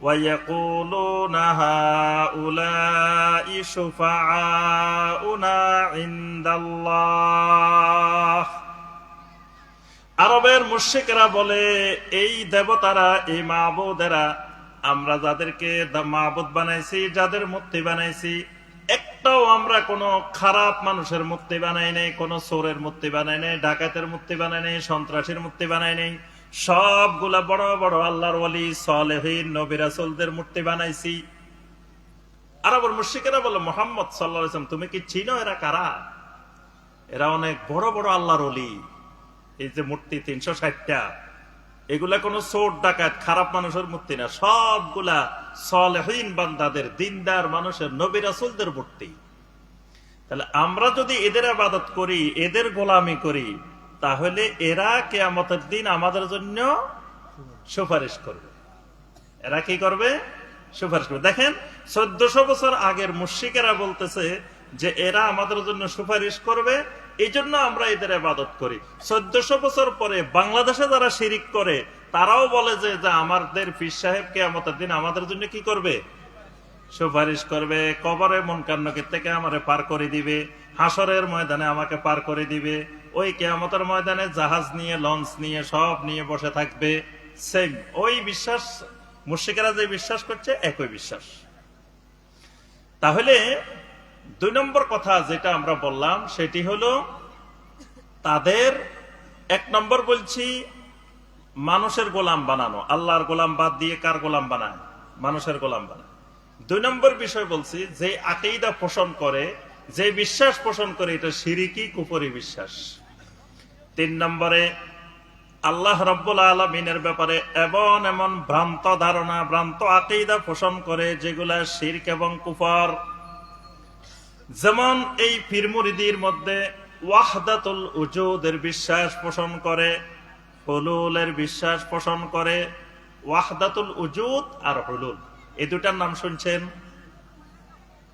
ওয়ায়াকুলুনা হাউলাই শুফাআউনা ইনদাল্লাহ। আরবের মুশরিকরা বলে, এই দেবতারা, এই মাবুদেরা, আমরা যাদেরকে মাবুদ বানাইছি, যাদের মূর্তি বানাইছি, একটাও আমরা কোনো খারাপ মানুষের মূর্তি বানাই নাই, কোনো চোরের মূর্তি বানাই নাই, ডাকাতের মূর্তি বানাই নাই, সন্ত্রাসীর মূর্তি বানাই নাই। সবগুলা বড় বড় আল্লাহর ওয়ালি সালেহীন নবী রাসূলদের মূর্তি বানাইছি। আর আবার মুশরিকেরা বলে, মুহাম্মদ সাল্লাল্লাহু আলাইহি ওয়াসাল্লাম তুমি কি চিনো এরা কারা? এরা অনেক বড় বড় আল্লাহর ওলি। এই যে মূর্তি 360টা, এগুলা কোনো চোর ডাকাত খারাপ মানুষের মূর্তি না, সবগুলা সালেহীন বান্দাদের, দিনদার মানুষের, নবী রাসূলদের মূর্তি। তাহলে আমরা যদি এদের ইবাদত করি, এদের গোলামি করি, তাহলে এরা কিয়ামতের দিন আমাদের জন্য সুপারিশ করবে। এরা কি করবে? সুপারিশ করবে। দেখেন 1400 বছর আগের মুশরিকেরা বলতেছে যে এরা আমাদের জন্য সুপারিশ করবে, এই জন্য আমরা এদের ইবাদত করি। 1400 বছর পরে বাংলাদেশে যারা শিরিক করে তারাও বলে যে আমাদের পীর সাহেব কিয়ামতের দিন আমাদের জন্য কি করবে? সুপারিশ করবে। কবরে মুনকার নাকির থেকে আমারে পার করে দিবে, হাসরের ময়দানে আমাকে পার করে দিবে, ওই কিয়ামতের ময়দানে জাহাজ নিয়ে, লঞ্চ নিয়ে, সব নিয়ে বসে থাকবে। সেম ওই বিশ্বাস মুশরিকেরা যে বিশ্বাস করছে, একই বিশ্বাস। তাহলে 2 নম্বর কথা যেটা আমরা বললাম সেটি হলো তাদের 1 নম্বর বলছি মানুষের গোলাম বানানো। আল্লাহর গোলাম বাদ দিয়ে কার গোলাম বানায়? মানুষের গোলাম বানায়। 2 নম্বর বিষয় বলছি যে আকীদা পোষণ করে, যে বিশ্বাস পোষণ করে, এটা শিরকি কুফরি বিশ্বাস। 3 নম্বরে আল্লাহ রাব্বুল আলামিনের ব্যাপারে এমন এমন ভ্রান্ত ধারণা, ভ্রান্ত আকীদা পোষণ করে যেগুলা শিরক এবং কুফর। যেমন এই পীর মুরিদির মধ্যে ওয়াহদাতুল উজুদের বিশ্বাস পোষণ করে, হুলুলের বিশ্বাস পোষণ করে। ওয়াহদাতুল উজুদ আর হুলুল, এই দুটার নাম শুনছেন?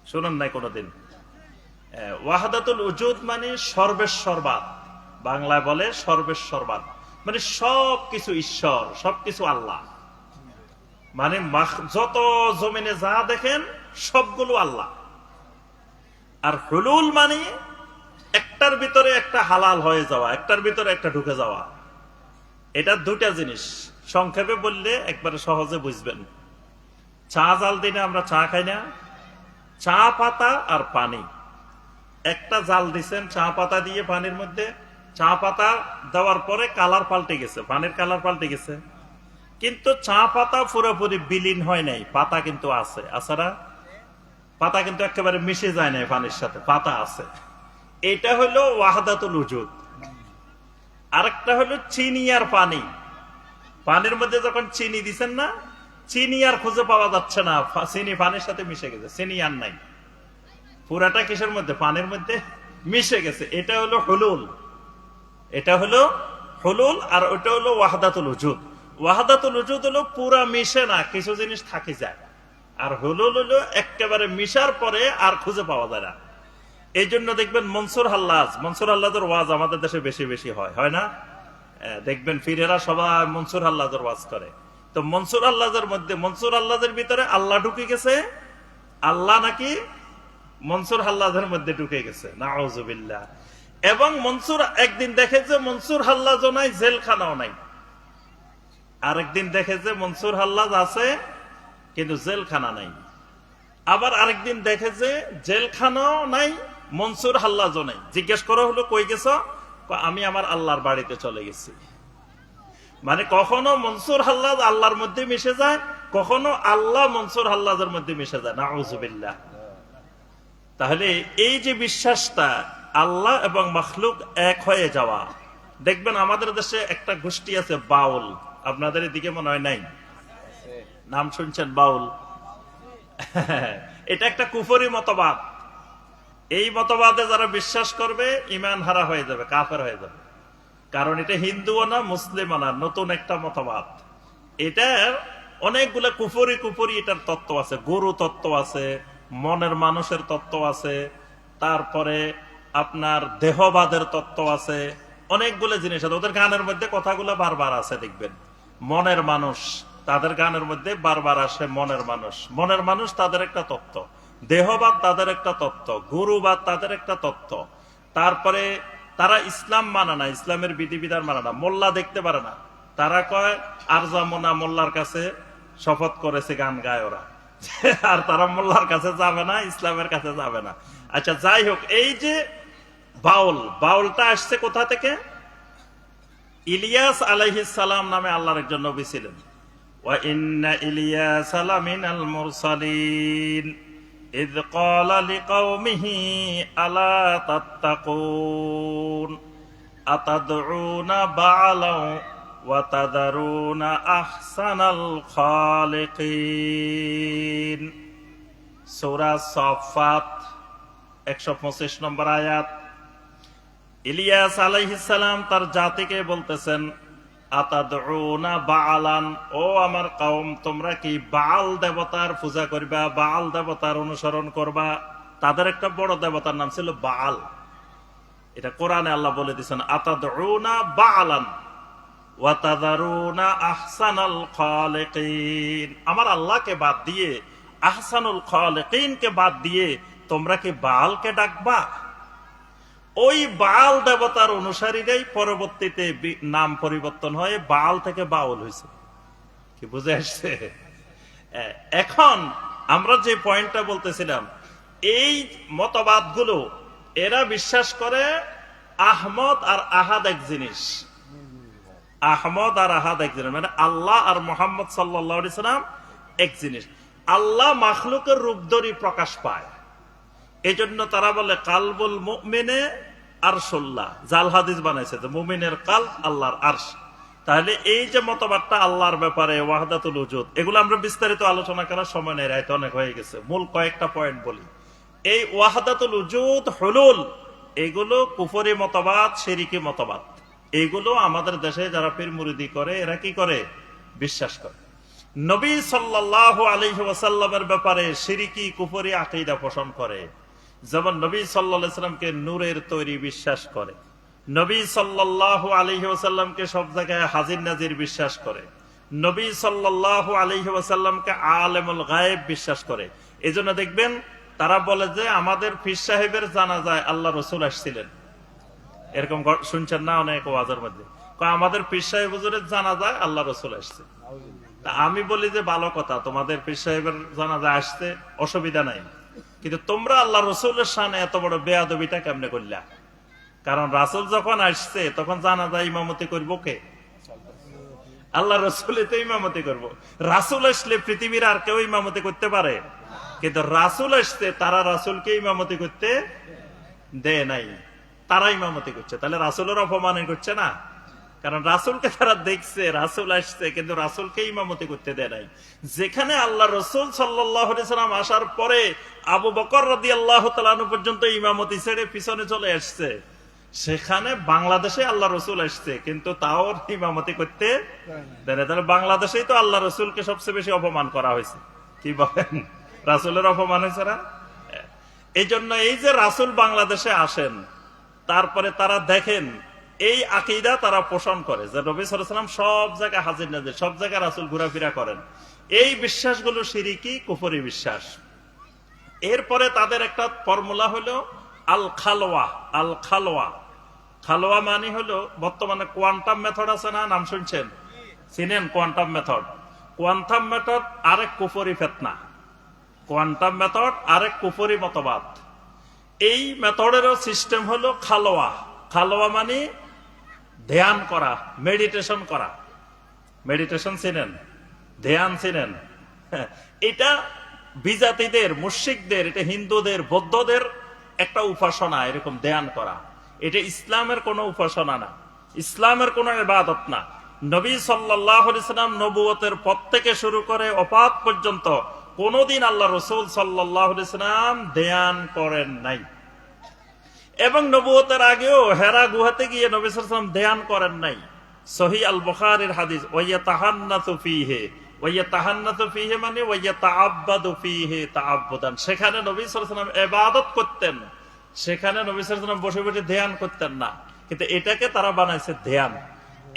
শুনেন নাই কোনোদিন? ওয়াহদাতুল উজুদ মানে সর্বেশ্বরবাদ, বাংলায় বলে সর্বেশ্বরবাদ, মানে সবকিছু ঈশ্বর, সবকিছু আল্লাহ, মানে যত জমিনে যা দেখেন সবগুলো আল্লাহ। আর হুলুল মানে একটার ভিতরে একটা হালাল হয়ে যাওয়া, একটার ভিতরে একটা ঢুকে যাওয়া। এটা 2টা জিনিস। সংক্ষেপে বললে একবারে সহজে বুঝবেন। চা জাল দিনে আমরা চা খাই না? চা পাতা আর পানি, একটা জাল দিচ্ছেন চা পাতা দিয়ে পানির মধ্যে, চা পাতা দেওয়ার পরে কালার পাল্টে গেছে, পানির কালার পাল্টে গেছে, কিন্তু চা পাতা পুরোপুরি বিলীন হয় নাই, পাতা কিন্তু আছে। আছাড়া পাতা কিন্তু একেবারে মিশে যায় নাই পানির সাথে, পাতা আছে। এটা হলো ওয়াহদাতুল উজুদ। আরেকটা হলো চিনি আর পানি। পানির মধ্যে যখন চিনি দিচ্ছেন না, চিনি আর খুঁজে পাওয়া যাচ্ছে না, চিনি পানির সাথে মিশে গেছে, চিনি আর নাই, পুরাটা কিসের মধ্যে? পানির মধ্যে মিশে গেছে। এটা হলো হুলুল, এটা হলো হুলুল। আর ওটা হলো ওয়াহদাতুল উজুদ। ওয়াহদাতুল উজুদ হলো পুরা মিশে না, কিছু জিনিস থাকি যায়। আর হুলুল হলো একেবারে মিশার পরে আর খুঁজে পাওয়া যায় না। এই জন্য দেখবেন মনসুর হাল্লাজের ওয়াজ আমাদের দেশে বেশি বেশি হয় না? দেখবেন ফিরেরা সবাই মনসুর হাল্লাজের ওয়াজ করে। তো মনসুর হাল্লাজের মধ্যে, মনসুর হাল্লাজের ভিতরে আল্লাহ ঢুকে গেছে, আল্লাহ নাকি মনসুর হাল্লাজের মধ্যে ঢুকে গেছে, নাউযুবিল্লাহ। এবং মনসুর একদিন দেখে যে মনসুর হাল্লাজও নাই, জেলখানাও নাই। আরেকদিন দেখে যে মনসুর হাল্লাজ আছে কিন্তু জেলখানা নাই। আবার আরেকদিন দেখে যে জেলখানাও নাই, মনসুর হাল্লাজও নাই। জিজ্ঞেস করা হলো কই গেছ? আমি আমার আল্লাহর বাড়িতে চলে গেছি। মানে কখনো মনসুর হাল্লাজ আল্লাহর মধ্যে মিশে যায়, কখনো আল্লাহ মনসুর হাল্লাজের মধ্যে মিশে যায়, নাউযুবিল্লাহ। তাহলে এই যে বিশ্বাসটা আল্লাহ এবং মাখলুক এক হয়ে যাওয়া, দেখবেন আমাদের দেশে একটা গোষ্ঠী আছে বাউল, আপনাদের এদিকে মনে হয় নাই, নাম শুনছেন বাউল? এটা একটা কুফরি মতবাদ। এই মতবাদে যারা বিশ্বাস করবে ঈমান হারা হয়ে যাবে, কাফের হয়ে যাবে। কারণ এটা হিন্দুও না, মুসলিমও না, নতুন একটা মতবাদ। এটার অনেকগুলো কুফরি এটার তত্ত্ব আছে, গরু তত্ত্ব আছে, মনের মানুষের তত্ত্ব আছে, তারপরে আপনার দেহবাদের তত্ত্ব আছে, অনেকগুলো জিনিস আছে। ওদের গানের মধ্যে কথাগুলো বারবার আছে, দেখবেন মনের মানুষ, তাদের গানের মধ্যে বারবার আসে মনের মানুষ। মনের মানুষ তাদের একটা তত্ত্ব, দেহবাদ তাদের একটা তত্ত্ব, গুরুবাদ তাদের একটা তত্ত্ব। তারপরে তারা ইসলাম মানে না, ইসলামের বিধিবিধান মানে না, মোল্লা দেখতে পারে না। তারা কয় আরজামোনা মোল্লার কাছে শপথ করেছে, গান গায় ওরা। আর তারা মোল্লার কাছে যাবে না, ইসলামের কাছে যাবে না। আচ্ছা, যাই হোক, এই যে বাউলটা আসছে কোথা থেকে? ইলিয়াস আলাইহিস সালাম নামে আল্লাহর একজন নবী ছিলেন। ওয়া ইন্না ইলিয়াস লামিনাল মুরসালিন ইয ক্বালা লিকাওমিহি আলা তাত্তাকুন আতাদউনা বা'লাও ওয়া তাদারুনা আহসানাল খালিকিন। সূরা সাফফাত 125 নম্বর আয়াত। ইলিয়াস আলাইহিস সালাম তার জাতিকে বলতেছেন, আতাদউনা বা'লান, ও আমার কওম, তোমরা কি বাল দেবতার পূজা করবা, বাল দেবতার অনুসরণ করবা? তাদের একটা বড় দেবতার নাম ছিল বাল। এটা কোরআনে আল্লাহ বলে দিয়েছেন, আতাদউনা বা'লান ওয়া তাযারুনা আহসানাল খালিকিন। আমার আল্লাহকে বাদ দিয়ে, আহসানুল খালিকিনকে বাদ দিয়ে তোমরা কি বালকে ডাকবা? ওই বাল দেবতার অনুসারীরাই পরবর্তীতে নাম পরিবর্তন হয়ে বাল থেকে বাউল হয়েছে। কি বুঝে আসছে? এখন আমরা যে পয়েন্টটা বলতেছিলাম, এই মতবাদগুলো এরা বিশ্বাস করে আহমদ আর আহাদ এক জিনিস। আহমদ আর আহাদ এক জিনিস, মানে আল্লাহ আর মুহাম্মদ সাল্লাল্লাহু আলাইহি সাল্লাম এক জিনিস। আল্লাহ মাখলুকের রূপ ধরে প্রকাশ পায়, এজন্য তারা বলে কালবুল মুমিনে আরশুল্লাহ। জাল হাদিস বানাইছে যে মুমিনের কালব আল্লাহর আরশ। তাহলে এই যে মতবাদটা আল্লাহর ব্যাপারে ওয়াহদাতুল উজুদ, এগুলো আমরা বিস্তারিত আলোচনা করার সময় নেই, রাইতে অনেক হয়ে গেছে। মূল কয়েকটা পয়েন্ট বলি। এই ওয়াহদাতুল উজুদ, হুলুল, এগুলো কুফরি মতবাদ, শিরকি মতবাদ। এগুলো আমাদের দেশে যারা পীর মুরিদি করে, এরা কি করে? বিশ্বাস করে। নবী সাল্লাল্লাহু আলাইহি ওয়াসাল্লামের ব্যাপারে শিরকি কুফরি আকীদা পোষণ করে। যেমন নবী সাল্লাল্লাহু আলাইহি ওয়াসাল্লামকে নূরের তৈরি বিশ্বাস করে, নবী সাল্লাল্লাহু আলাইহি ওয়াসাল্লামকে সব জায়গায় হাজির নাজির বিশ্বাস করে, নবী সাল্লাল্লাহু আলাইহি ওয়াসাল্লামকে আলেমুল গায়েব বিশ্বাস করে। এজন্য দেখবেন তারা বলে যে আমাদের পীর সাহেবের জানাজায় আল্লাহ রাসূল আসছিলেন। এরকম শুনছেন না অনেক ওয়াজের মধ্যে, আমাদের পীর সাহেব হুজুরের জানাজায় আল্লাহ রাসূল আসছে। তা আমি বলি যে ভালো কথা, তোমাদের পীর সাহেবের জানাজায় আসতে অসুবিধা নাই, কিন্তু তোমরা আল্লাহ রসুলের শানে এত বড় বেয়াদবিটা কেমনে করলা? কারণ রাসূল যখন আসছে তখন জানাজা ইমামতি করবো কে? আল্লাহ রসুলই তো ইমামতি করবো। রাসূল আসলে পৃথিবীর আর কেউ ইমামতি করতে পারে? কিন্তু রাসূল আসছে, তারা রাসূলকে ইমামতি করতে দেয় নাই, তারা ইমামতি করছে। তাহলে রাসূলের অপমান করছে না? কারণ রাসূলকে তারা দেখছে, রাসূল আসছে, কিন্তু রাসূলকে ইমামতি করতে দেয় নাই। যেখানে আল্লাহ রাসূল সাল্লাল্লাহু আলাইহি সাল্লাম আসার পরে আবু বকর রাদিয়াল্লাহু তাআলা আনহু পর্যন্ত ইমামতি ছেড়ে পিছনে চলে আসছে, সেখানে বাংলাদেশে আল্লাহ রাসূল আসছে, কিন্তু তাও ইমামতি করতে দেয় না। তাহলে বাংলাদেশেই তো আল্লাহ রাসূলকে সবচেয়ে বেশি অপমান করা হয়েছে। কি বলেন? রাসূলের অপমান হয়েছে না? এই জন্য এই যে রাসূল বাংলাদেশে আসেন, তারপরে তারা দেখেন এই আকীদা তারা পোষণ করে যে নবী সাল্লাল্লাহু আলাইহি ওয়াসাল্লাম সব জায়গায় হাজির নাজির, সব জায়গায় রাসূল ঘোরাফেরা করেন। এই বিশ্বাসগুলো শিরকি কুফরি বিশ্বাস। এরপরে তাদের একটা ফর্মুলা হলো আল খালওয়া। আল খালওয়া, খালওয়া মানে হলো বর্তমানে কোয়ান্টাম মেথড আছে না, নাম শুনছেন? চিনেন কোয়ান্টাম মেথড? কোয়ান্টাম মেথড আরেক কুফরি ফিতনা, কোয়ান্টাম মেথড আরেক কুফরি মতবাদ। এই মেথডেরও সিস্টেম হলো খালওয়া। খালওয়া মানে ধ্যান করা, মেডিটেশন করা। মেডিটেশন চিনেন? ধ্যান চিনেন? এটা বিজাতিদের, মুশরিকদের, এটা হিন্দুদের, বৌদ্ধদের একটা উপাসনা, এরকম ধ্যান করা। এটা ইসলামের কোনো উপাসনা না, ইসলামের কোনো ইবাদত না। নবী সাল্লাল্লাহু আলাইহি ওয়াসাল্লাম নবুয়তের পর থেকে শুরু করে ওফাত পর্যন্ত কোনদিন আল্লাহ রাসূল সাল্লাল্লাহু আলাইহি ওয়াসাল্লাম ধ্যান করেন নাই। এবং নবুয়তের আগেও হেরা গুহাতে গিয়ে নবী সাল্লাল্লাহু আলাইহি ওয়াসাল্লাম ধ্যান করেন নাই। সহিহ আল বুখারীর হাদিস, ওয়ায়াতাহান্নাতু ফীহি, ওয়ায়াতাহান্নাতু ফীহি মানে ওয়ায়াতাআব্বাদু ফীহি তাআব্বুদান। সেখানে নবী সাল্লাল্লাহু আলাইহি ওয়াসাল্লাম ইবাদত করতেন, সেখানে নবী সাল্লাল্লাহু আলাইহি ওয়াসাল্লাম বসে বসে ধ্যান করতেন না। কিন্তু এটাকে তারা বানাইছে ধ্যান।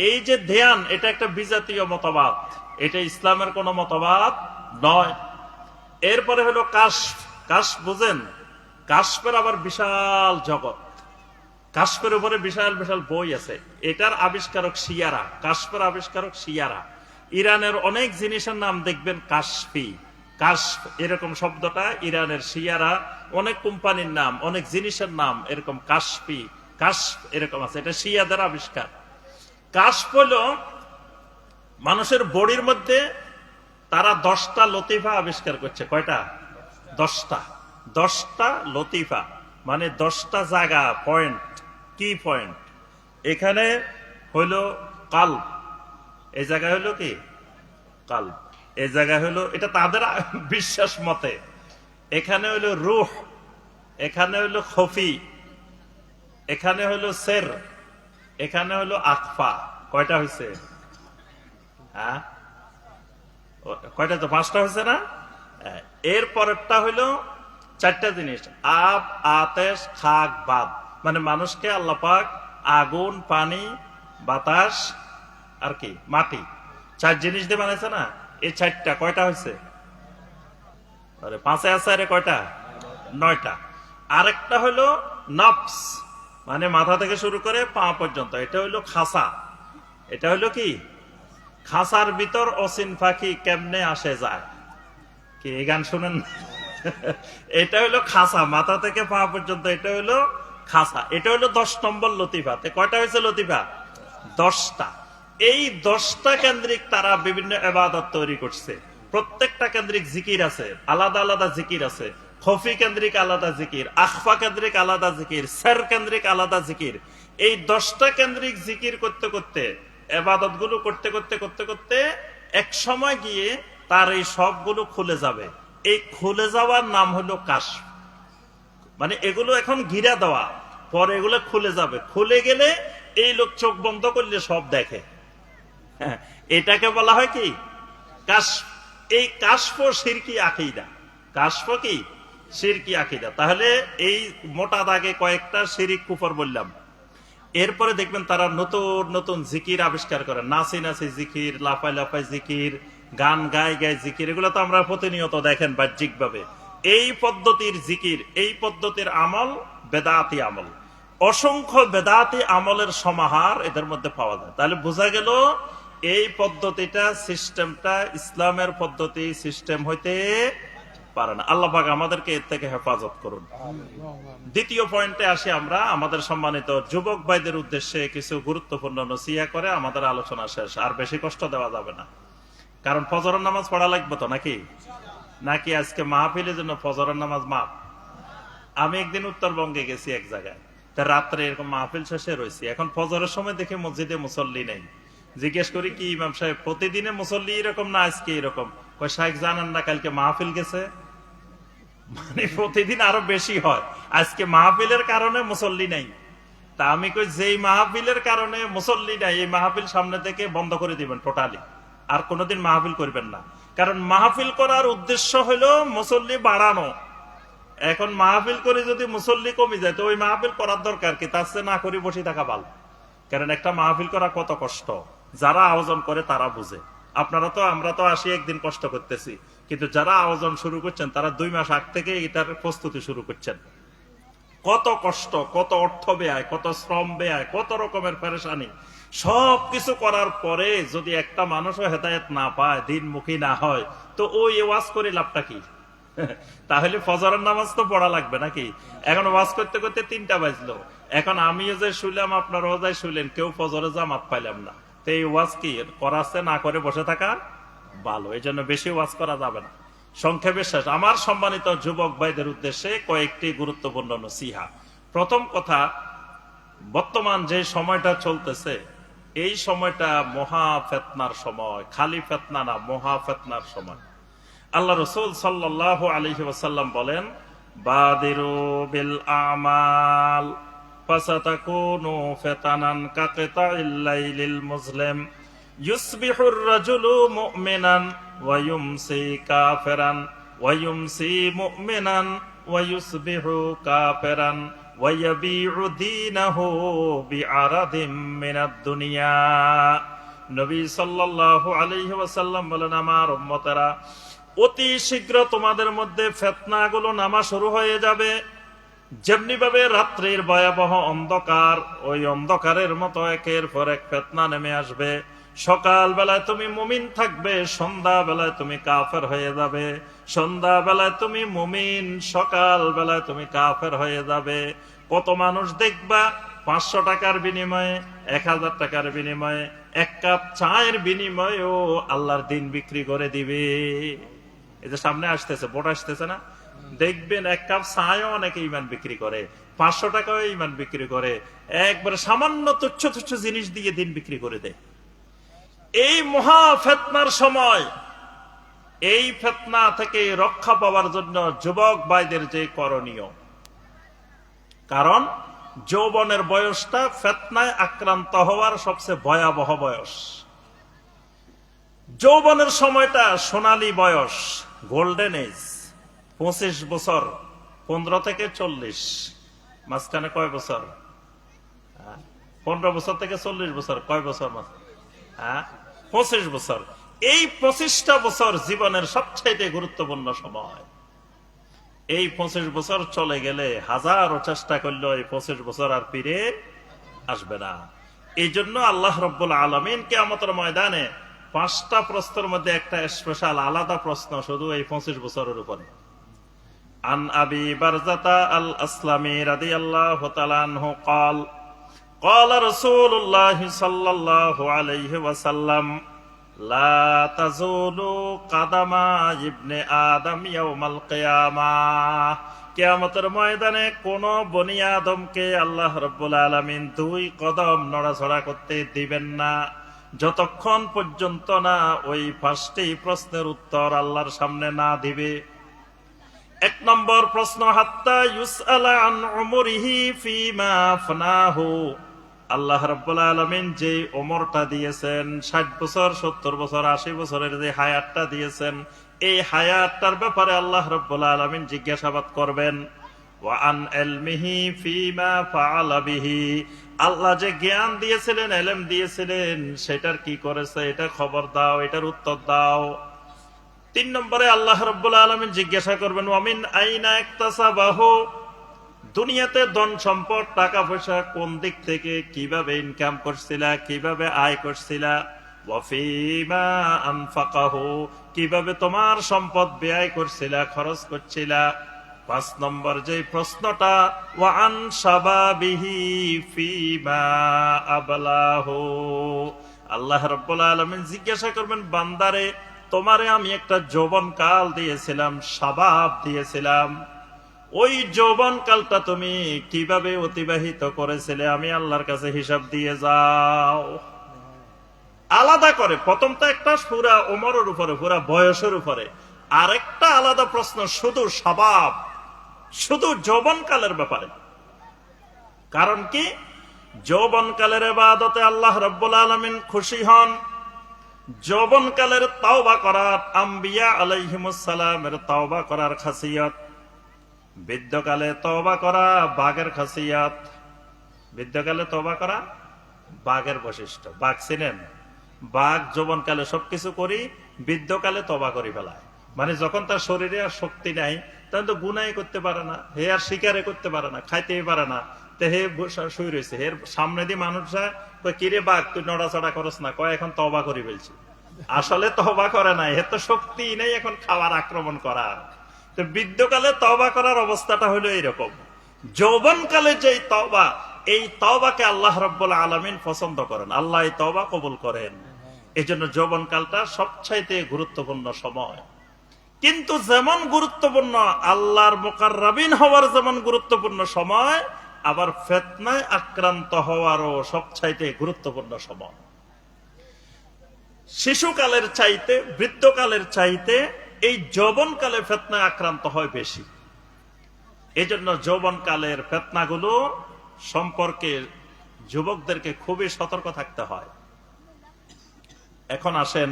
এই যে ধ্যান, এটা একটা বিজাতীয় মতবাদ, এটা ইসলামের কোন মতবাদ নয়। এরপরে হলো কাশফ। কাশফ বুঝেন? কাশফের আবার বিশাল জগৎ, কাশফের উপরে বিশাল বিশাল বই আছে। এটার আবিষ্কারক শিয়ারা, কাশফের আবিষ্কারক শিয়ারা। ইরানের অনেক জিনিসের নাম দেখবেন কাশফি, কাশফ এরকম শব্দটা ইরানের শিয়ারা অনেক কোম্পানির নাম, অনেক জিনিসের নাম এরকম কাশফি, কাশফ এরকম আছে, এটা শিয়াদের আবিষ্কার। কাশফ হলো মানুষের বডির মধ্যে তারা 10টা লতিফা আবিষ্কার করছে। কয়টা? 10টা লতিফা, মানে 10টা জায়গা, পয়েন্ট, কি পয়েন্ট। এখানে হইল কাল্ব, এই জায়গায় হইল কি কাল্ব, এই জায়গায় হইল, এটা তাদের বিশ্বাস মতে। এখানে হইল রুহ, এখানে হইল খফি, এখানে হইল সের, এখানে হইল আকফা। কয়টা হয়েছে? হ্যাঁ, কয়টা? তো 5টা হয়েছে না? এর পরেরটা হইলো 4টা জিনিস, আব, আতেশ, খাক, বাদ, মানে মানুষকে আল্লাহ পাক আগুন, পানি, বাতাস আর কি মাটি, 4 জিনিস দিয়ে বানাইছে না? এই 4টা কয়টা হয়েছে? আরে 5-এ আছে, আরে কয়টা? 9টা। আরেকটা হইলো নফস, মানে মাথা থেকে শুরু করে পা পর্যন্ত, এটা হইলো খাসা। এটা হইলো কি? খাসার ভিতর অসিন পাখি কেমনে আসে যায়, কি এই গান শুনেন? এটা হইলো খাসা, মাথা থেকে পা পর্যন্ত, এটা হইলো খাসা। এটা হইলো 10 নম্বর লতিফা। কয়টা হয়েছে লতিফা? 10টা। এই 10টা কেন্দ্রিক তারা বিভিন্ন ইবাদত তৈরি করছে। প্রত্যেকটা কেন্দ্রিক জিকির আছে, আলাদা আলাদা জিকির আছে। খফি কেন্দ্রিক আলাদা জিকির, আখফা কেন্দ্রিক আলাদা জিকির, সের কেন্দ্রিক আলাদা জিকির। এই 10টা কেন্দ্রিক জিকির করতে করতে, ইবাদত গুলো করতে করতে করতে করতে এক সময় গিয়ে তার এই সবগুলো খুলে যাবে। এই খুলে যাওয়ার নাম হলো কাশফ। মানে এগুলো এখন ঘিরা দেওয়া, পরে এগুলো খুলে যাবে। খুলে গেলে এই লোক চোখ বন্ধ করলে সব দেখে। হ্যাঁ, এটাকে বলা হয় কি? কাশফ। এই কাশফ শিরকি আকীদা। কাশফ কি? শিরকি আকীদা। তাহলে এই মোটা দাগে কয়েকটা শিরিক কুফর বললাম। এরপরে দেখবেন তারা নতুন নতুন জিকির আবিষ্কার করে, নাচি নাচি জিকির, লাফাই লাফাই জিকির, গান গায় গায় জিকির। এগুলো তো আমরা প্রতিনিয়ত দেখেন বাহ্যিক ভাবে। এই পদ্ধতির জিকির, এই পদ্ধতির আমল বেদাতি আমল। অসংখ্য বেদাতি আমলের সমাহার এদের মধ্যে পাওয়া যায়। তাহলে বোঝা গেল এই পদ্ধতিটা, সিস্টেমটা ইসলামের পদ্ধতি সিস্টেম হইতে পারে না। আল্লাহ পাক আমাদেরকে এর থেকে হেফাজত করুন। দ্বিতীয় পয়েন্টে আসি আমরা। আমাদের সম্মানিত যুবক ভাইদের উদ্দেশ্যে কিছু গুরুত্বপূর্ণ নসিহা করে আমাদের আলোচনা শেষ। আর বেশি কষ্ট দেওয়া যাবে না, কারণ ফজরের নামাজ পড়া লাগবে তো নাকি? নাকি আজকে মাহফিলের জন্য ফজরের নামাজ মাপ? আমি একদিন উত্তরবঙ্গে গেছি এক জায়গায়, তা রাত্রে এরকম মাহফিল শেষে রয়েছি। এখন ফজরের সময় দেখে মসজিদে মুসল্লি নেই। জিজ্ঞেস করি, কি ইমাম সাহেব প্রতিদিনে মুসল্লি এরকম না আজকে এরকম? শাইখ জানান না কালকে মাহফিল গেছে। মানে প্রতিদিন আরো বেশি হয়, আজকে মাহফিলের কারণে মুসল্লি নাই। তা আমি কই, যেই মাহফিলের কারণে মুসল্লি নাই, এই মাহফিল সামনে থেকে বন্ধ করে দিবেন টোটালি, আর কোনোদিন মাহফিল করবেন না। কারণ মাহফিল করার উদ্দেশ্য হলো মুসল্লি বাড়ানো। এখন মাহফিল করে যদি মুসল্লি কমে যায়, তো ওই মাহফিল করার দরকার কি? তার চেয়ে না করে বসে থাকা ভালো। কারণ একটা মাহফিল করা কত কষ্ট, যারা আয়োজন করে তারা বুঝে। আপনারা তো, আমরা তো আসি একদিন কষ্ট করতেছি, কিন্তু যারা আয়োজন শুরু করছেন তারা 2 মাস আগ থেকে এটার প্রস্তুতি শুরু করছেন। কত কষ্ট, কত অর্থ ব্যয়, কত শ্রম ব্যয়, কত রকমের পেরেশানি। সবকিছু করার পরে যদি একটা মানুষও হেদায়েত না পায়, দিনমুখী না হয়, তো ওই ওয়াজ করে লাভটা কি? তাহলে ফজরের নামাজ তো পড়া লাগবে নাকি? এখন ওয়াজ করতে করতে 3টা বাজলো। এখন আমিও যে শুনলাম, আপনারাও যাই শুনলেন, কেউ ফজরে জামাত পাইলাম না। তো এই ওয়াজ কি করাচ্ছে? না করে বসে থাকা ভালো। এই জন্য বেশি ওয়াজ করা যাবে না। সংক্ষেপে শেষ। আমার সম্মানিত যুবক ভাইদের উদ্দেশ্যে কয়েকটি গুরুত্বপূর্ণ নসিহা। প্রথম কথা, বর্তমান যে সময়টা চলতেছে, এই সময়টা মহা ফিতনার সময়। খালি ফিতনা না, মহা ফিতনার সময়। আল্লাহ রাসূল সাল্লাল্লাহু আলাইহি ওয়াসাল্লাম বলেন, বাদিরু বিল আমাল ফাসাতাকুনু ফিতানান কাকিতাইল লাইলিল মুজলিম ইউসবিহুর রাজুলু মুমিনান ওয়া ইউমসি কাফিরান ওয়া ইউমসি মুমিনান ওয়া ইউসবিহু কাফিরান ওয়া ইয়াবিউ দীনাহু বিআরাদিম মিনাদ দুনিয়া। নবী সাল্লাল্লাহু আলাইহি ওয়াসাল্লাম বলেন, আমার উম্মতেরা, অতি শীঘ্র তোমাদের মধ্যে ফিতনাগুলো নামা শুরু হয়ে যাবে। যেমনি ভাবে রাত্রির ভয়াবহ অন্ধকার, ওই অন্ধকারের মতো একের পর এক ফিতনা নেমে আসবে। সকাল বেলায় তুমি মুমিন থাকবে, সন্ধ্যা বেলায় তুমি কাফের হয়ে যাবে। সন্ধ্যা বেলায় তুমি মুমিন, সকাল বেলায় তুমি কাফের হয়ে যাবে। কত মানুষ দেখবা 500 টাকার বিনিময়ে, 1000 টাকার বিনিময়ে, 1 কাপ চায়ের বিনিময়েও আল্লাহর দিন বিক্রি করে দিবে। এই যে সামনে আসতেছে, ভোট আসতেছে না, দেখবেন 1 কাপ চায়ও অনেকে ইমান বিক্রি করে, 500 টাকাও ইমান বিক্রি করে, একবারে সামান্য তুচ্ছ তুচ্ছ জিনিস দিয়ে দিন বিক্রি করে দেয়। এই মহা ফিতনার সময়, এই ফিতনা থেকে রক্ষা পাওয়ার জন্য যুবক ভাইদের যে করণীয়, কারণ যৌবনের বয়সটা ফিতনায় আক্রান্ত হওয়ার সবচেয়ে ভয়াবহ বয়স। যৌবনের সময়টা সোনালী বয়স, গোল্ডেন এজ। 25 বছর, 15 থেকে 40, মাঝখানে কয় বছর? 15 বছর থেকে 40 বছর, কয় বছর? 25 বছর। এই 25টা বছর জীবনের সবচেয়ে গুরুত্বপূর্ণ সময়। এই 25 বছর চলে গেলে হাজারো চেষ্টা করলেও এই 25 বছর আর ফিরে আসবে না। এই জন্য আল্লাহ রাব্বুল আলামিন কিয়ামতের ময়দানে 5টা প্রশ্নের মধ্যে একটা স্পেশাল আলাদা প্রশ্ন শুধু এই 25 বছরের উপরে। আন আবি বারজাতা আল আসলামি রাদিয়াল্লাহু তাআলা আনহু قال قال رسول الله صلى الله عليه وسلم لا تزول قدم ابن آدم يوم القيامة। কিয়ামতের ময়দানে কোন বনি আদমকে আল্লাহ রাব্বুল আলামিন 2 কদম নড়াচড়া করতে দিবেন না, যতক্ষণ পর্যন্ত না ওই 5টি প্রশ্নের উত্তর আল্লাহর সামনে না দিবে। 1 নম্বর প্রশ্ন, হাত্তা ইউসআলা আন উমরিহি ফিমা আফনাহু। আল্লাহ রাব্বুল আলামিন যে ওমরটা দিয়েছেন, 60 বছর, 70 বছর, 80 বছরের যে হায়াতটা দিয়েছেন, এই হায়াতটার ব্যাপারে আল্লাহ রাব্বুল আলামিন জিজ্ঞাসাবাদ করবেন। ওয়া আন ইলমিহি ফিমা ফাআলা বিহি। আল্লাহ যে জ্ঞান দিয়েছিলেন, ইলম দিয়েছিলেন, সেটার কি করেছে, এটা খবর দাও, এটার উত্তর দাও। 3 নম্বরে আল্লাহ রাব্বুল আলামিন জিজ্ঞাসা করবেন ওয়া মিন আইনা ইকতাসাবাহু। দুনিয়াতে ধন সম্পদ, টাকা পয়সা কোন দিক থেকে, কিভাবে ইনকাম করছিলা, কিভাবে আয় করছিলা। ওয়া ফিমা আনফাকাহু। কিভাবে তোমার সম্পদ ব্যয় করছিলা, খরচ করছিলা। 5 নম্বর যে প্রশ্নটা, ওয়া আন শাবাবিহি ফিমা আবলাহু। আল্লাহ রাব্বুল আলামিন জিজ্ঞাসা করবেন, বান্দারে তোমারে আমি একটা যৌবন কাল দিয়েছিলাম, শাবাব দিয়েছিলাম, ওই যৌবন কালটা তুমি কিভাবে অতিবাহিত করেছিলে, আমি আল্লাহর কাছে হিসাব দিয়ে যাও। আলাদা করে প্রথমটা একটা পুরা ওমরের উপরে, পুরা বয়সের উপরে, আরেকটা আলাদা প্রশ্ন শুধু শাবাব, শুধু যৌবন কালের ব্যাপারে। কারণ কি, যৌবন কালের ইবাদতে আল্লাহ রাব্বুল আলামিন খুশি হন। যৌবন কালের তাওবা করার, আম্বিয়া আলাইহিমুস সালামের তাওবা করার খাসিয়ত। বৃদ্ধকালে তওবা করা বাঘের খাসিয়াত। বৃদ্ধকালে তওবা করা বাঘের বৈশিষ্ট্য। বাঘ চিনেন? বাঘ যৌবনকালে সবকিছু করি, বৃদ্ধকালে তওবা করি ফেলায়। মানে যখন তার শরীরে আর শক্তি নাই, তখন তো গুনাই করতে পারে না, হে আর শিকারে করতে পারে না, খাইতেই পারে না, তে হে শুই রয়েছে। এর সামনে দিয়ে মানুষ যায়, কিরে বাঘ তুই নড়াচড়া করস না, কয় এখন তওবা করি ফেলছি। আসলে তওবা করে নাই, এর তো শক্তি নেই এখন খাওয়ার আক্রমণ করার। তো বৃদ্ধকালে তওবা করার অবস্থাটা হলো এইরকম। যৌবনকালে যে তওবা, এই তওবাকে আল্লাহ রাব্বুল আলামিন পছন্দ করেন, আল্লাহ এই তওবা কবুল করেন। এই জন্য যৌবনকালটা সবচাইতে গুরুত্বপূর্ণ সময়। কিন্তু যেমন গুরুত্বপূর্ণ আল্লাহর মুকাররাবিন হওয়ার যেমন গুরুত্বপূর্ণ সময়, আবার ফিতনায় আক্রান্ত হওয়ারও সবচাইতে গুরুত্বপূর্ণ সময়। শিশুকালের চাইতে, বৃদ্ধকালের চাইতে এই যৌবনকালে ফিতনায় আক্রান্ত হয় বেশি। এই জন্য যৌবনকালের ফিতনাগুলো সম্পর্কে যুবকদেরকে খুবই সতর্ক থাকতে হয়। এখন আসেন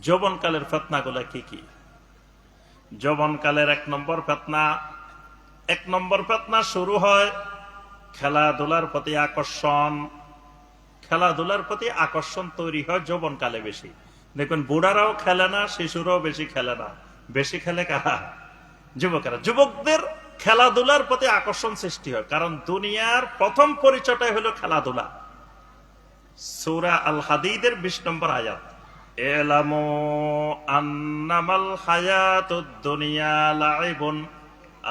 যৌবনকালের ফিতনাগুলো কি কি। যৌবনকালের 1 নম্বর ফিতনা শুরু হয় খেলাধুলার প্রতি আকর্ষণ। খেলাধুলার প্রতি আকর্ষণ তৈরি হয় যৌবনকালে বেশি। দেখুন, বুড়ারাও খেলে না, শিশুরাও বেশি খেলে না, বেশি খেলে কারা? যুবকেরা। যুবকদের খেলাধুলার প্রতি আকর্ষণ সৃষ্টি হয়, কারণ দুনিয়ার প্রথম পরিচয়টাই হলো খেলাধুলা। সূরা আল হাদীদের 20 নম্বর আয়াত, এলামু আন্নামাল হায়াতুদ দুনিয়া লাইবুন।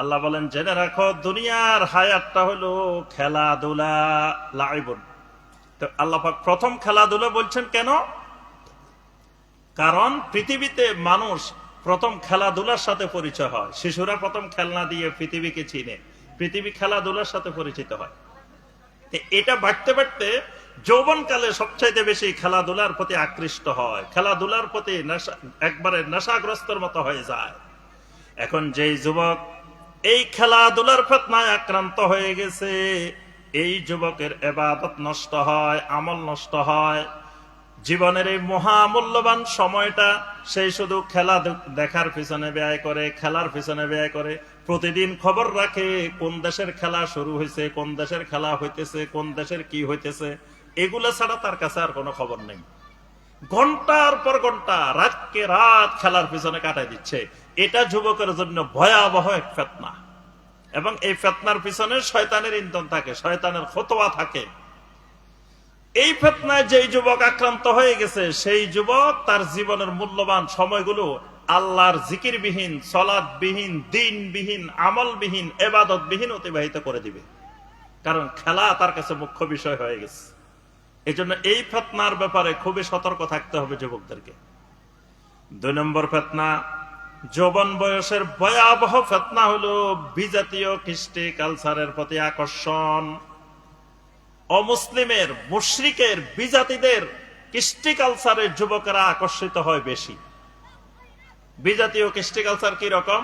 আল্লাহ বলেন জেনে রাখো দুনিয়ার হায়াতটা হলো খেলাধুলা, লাইবুন। তো আল্লাহ পাক প্রথম খেলাধুলা বলছেন কেন? কারণ পৃথিবীতে মানুষ প্রথম খেলাধুলার সাথে পরিচয় হয়। শিশুরা প্রথম খেলনা দিয়ে পৃথিবীকে চিনে, পৃথিবী খেলাধুলার সাথে পরিচিত হয়। এটা বাড়তে বাড়তে যৌবনকালে সবচাইতে বেশি খেলাধুলার প্রতি আকৃষ্ট হয়, খেলাধুলার প্রতি একবারে নেশাগ্রস্তর মতো হয়ে যায়। এখন যেই যুবক এই খেলাধুলার ফিতনায় আক্রান্ত হয়ে গেছে, এই যুবকের ইবাদত নষ্ট হয়, আমল নষ্ট হয়। জীবনের এই মহামূল্যবান সময়টা সেই শুধু খেলা দেখার পিছনে ব্যয় করে, খেলার পিছনে ব্যয় করে। প্রতিদিন খবর রাখে কোন দেশের খেলা শুরু হয়েছে, কোন দেশের খেলা হইতেছে, কোন দেশের কি হইতেছে, এগুলো ছাড়া তার কাছে আর কোনো খবর নেই। ঘন্টার পর ঘন্টা, রাতকে রাত খেলার পিছনে কাটাই দিচ্ছে। এটা যুবকের জন্য ভয়াবহ এক ফিতনা, এবং এই ফিতনার পিছনে শয়তানের ইন্ধন থাকে, শয়তানের ফতোয়া থাকে। এই ফিতনায় যেই যুবক আক্রান্ত হয়ে গেছে, সেই যুবক তার জীবনের মূল্যবান সময়গুলো আল্লাহর জিকিরবিহীন, সালাতবিহীন, দ্বীনবিহীন, আমলবিহীন, ইবাদতবিহীন অতিবাহিত করে দিবে। কারণ খেলা তার কাছে মুখ্য বিষয় হয়ে গেছে। এই জন্য এই ফিতনার ব্যাপারে খুবই সতর্ক থাকতে হবে যুবকদেরকে। 2 নম্বর ফিতনা, যৌবন বয়সের ভয়াবহ ফিতনা হলো বিজাতীয় কৃষ্টি কালচারের প্রতি আকর্ষণ। অমুসলিমের, মুশরিকের, বিজাতিদের কৃষ্টি কালচারে যুবকেরা আকর্ষিত হয় বেশি। বিজাতীয় কৃষ্টি কালচার কি রকম?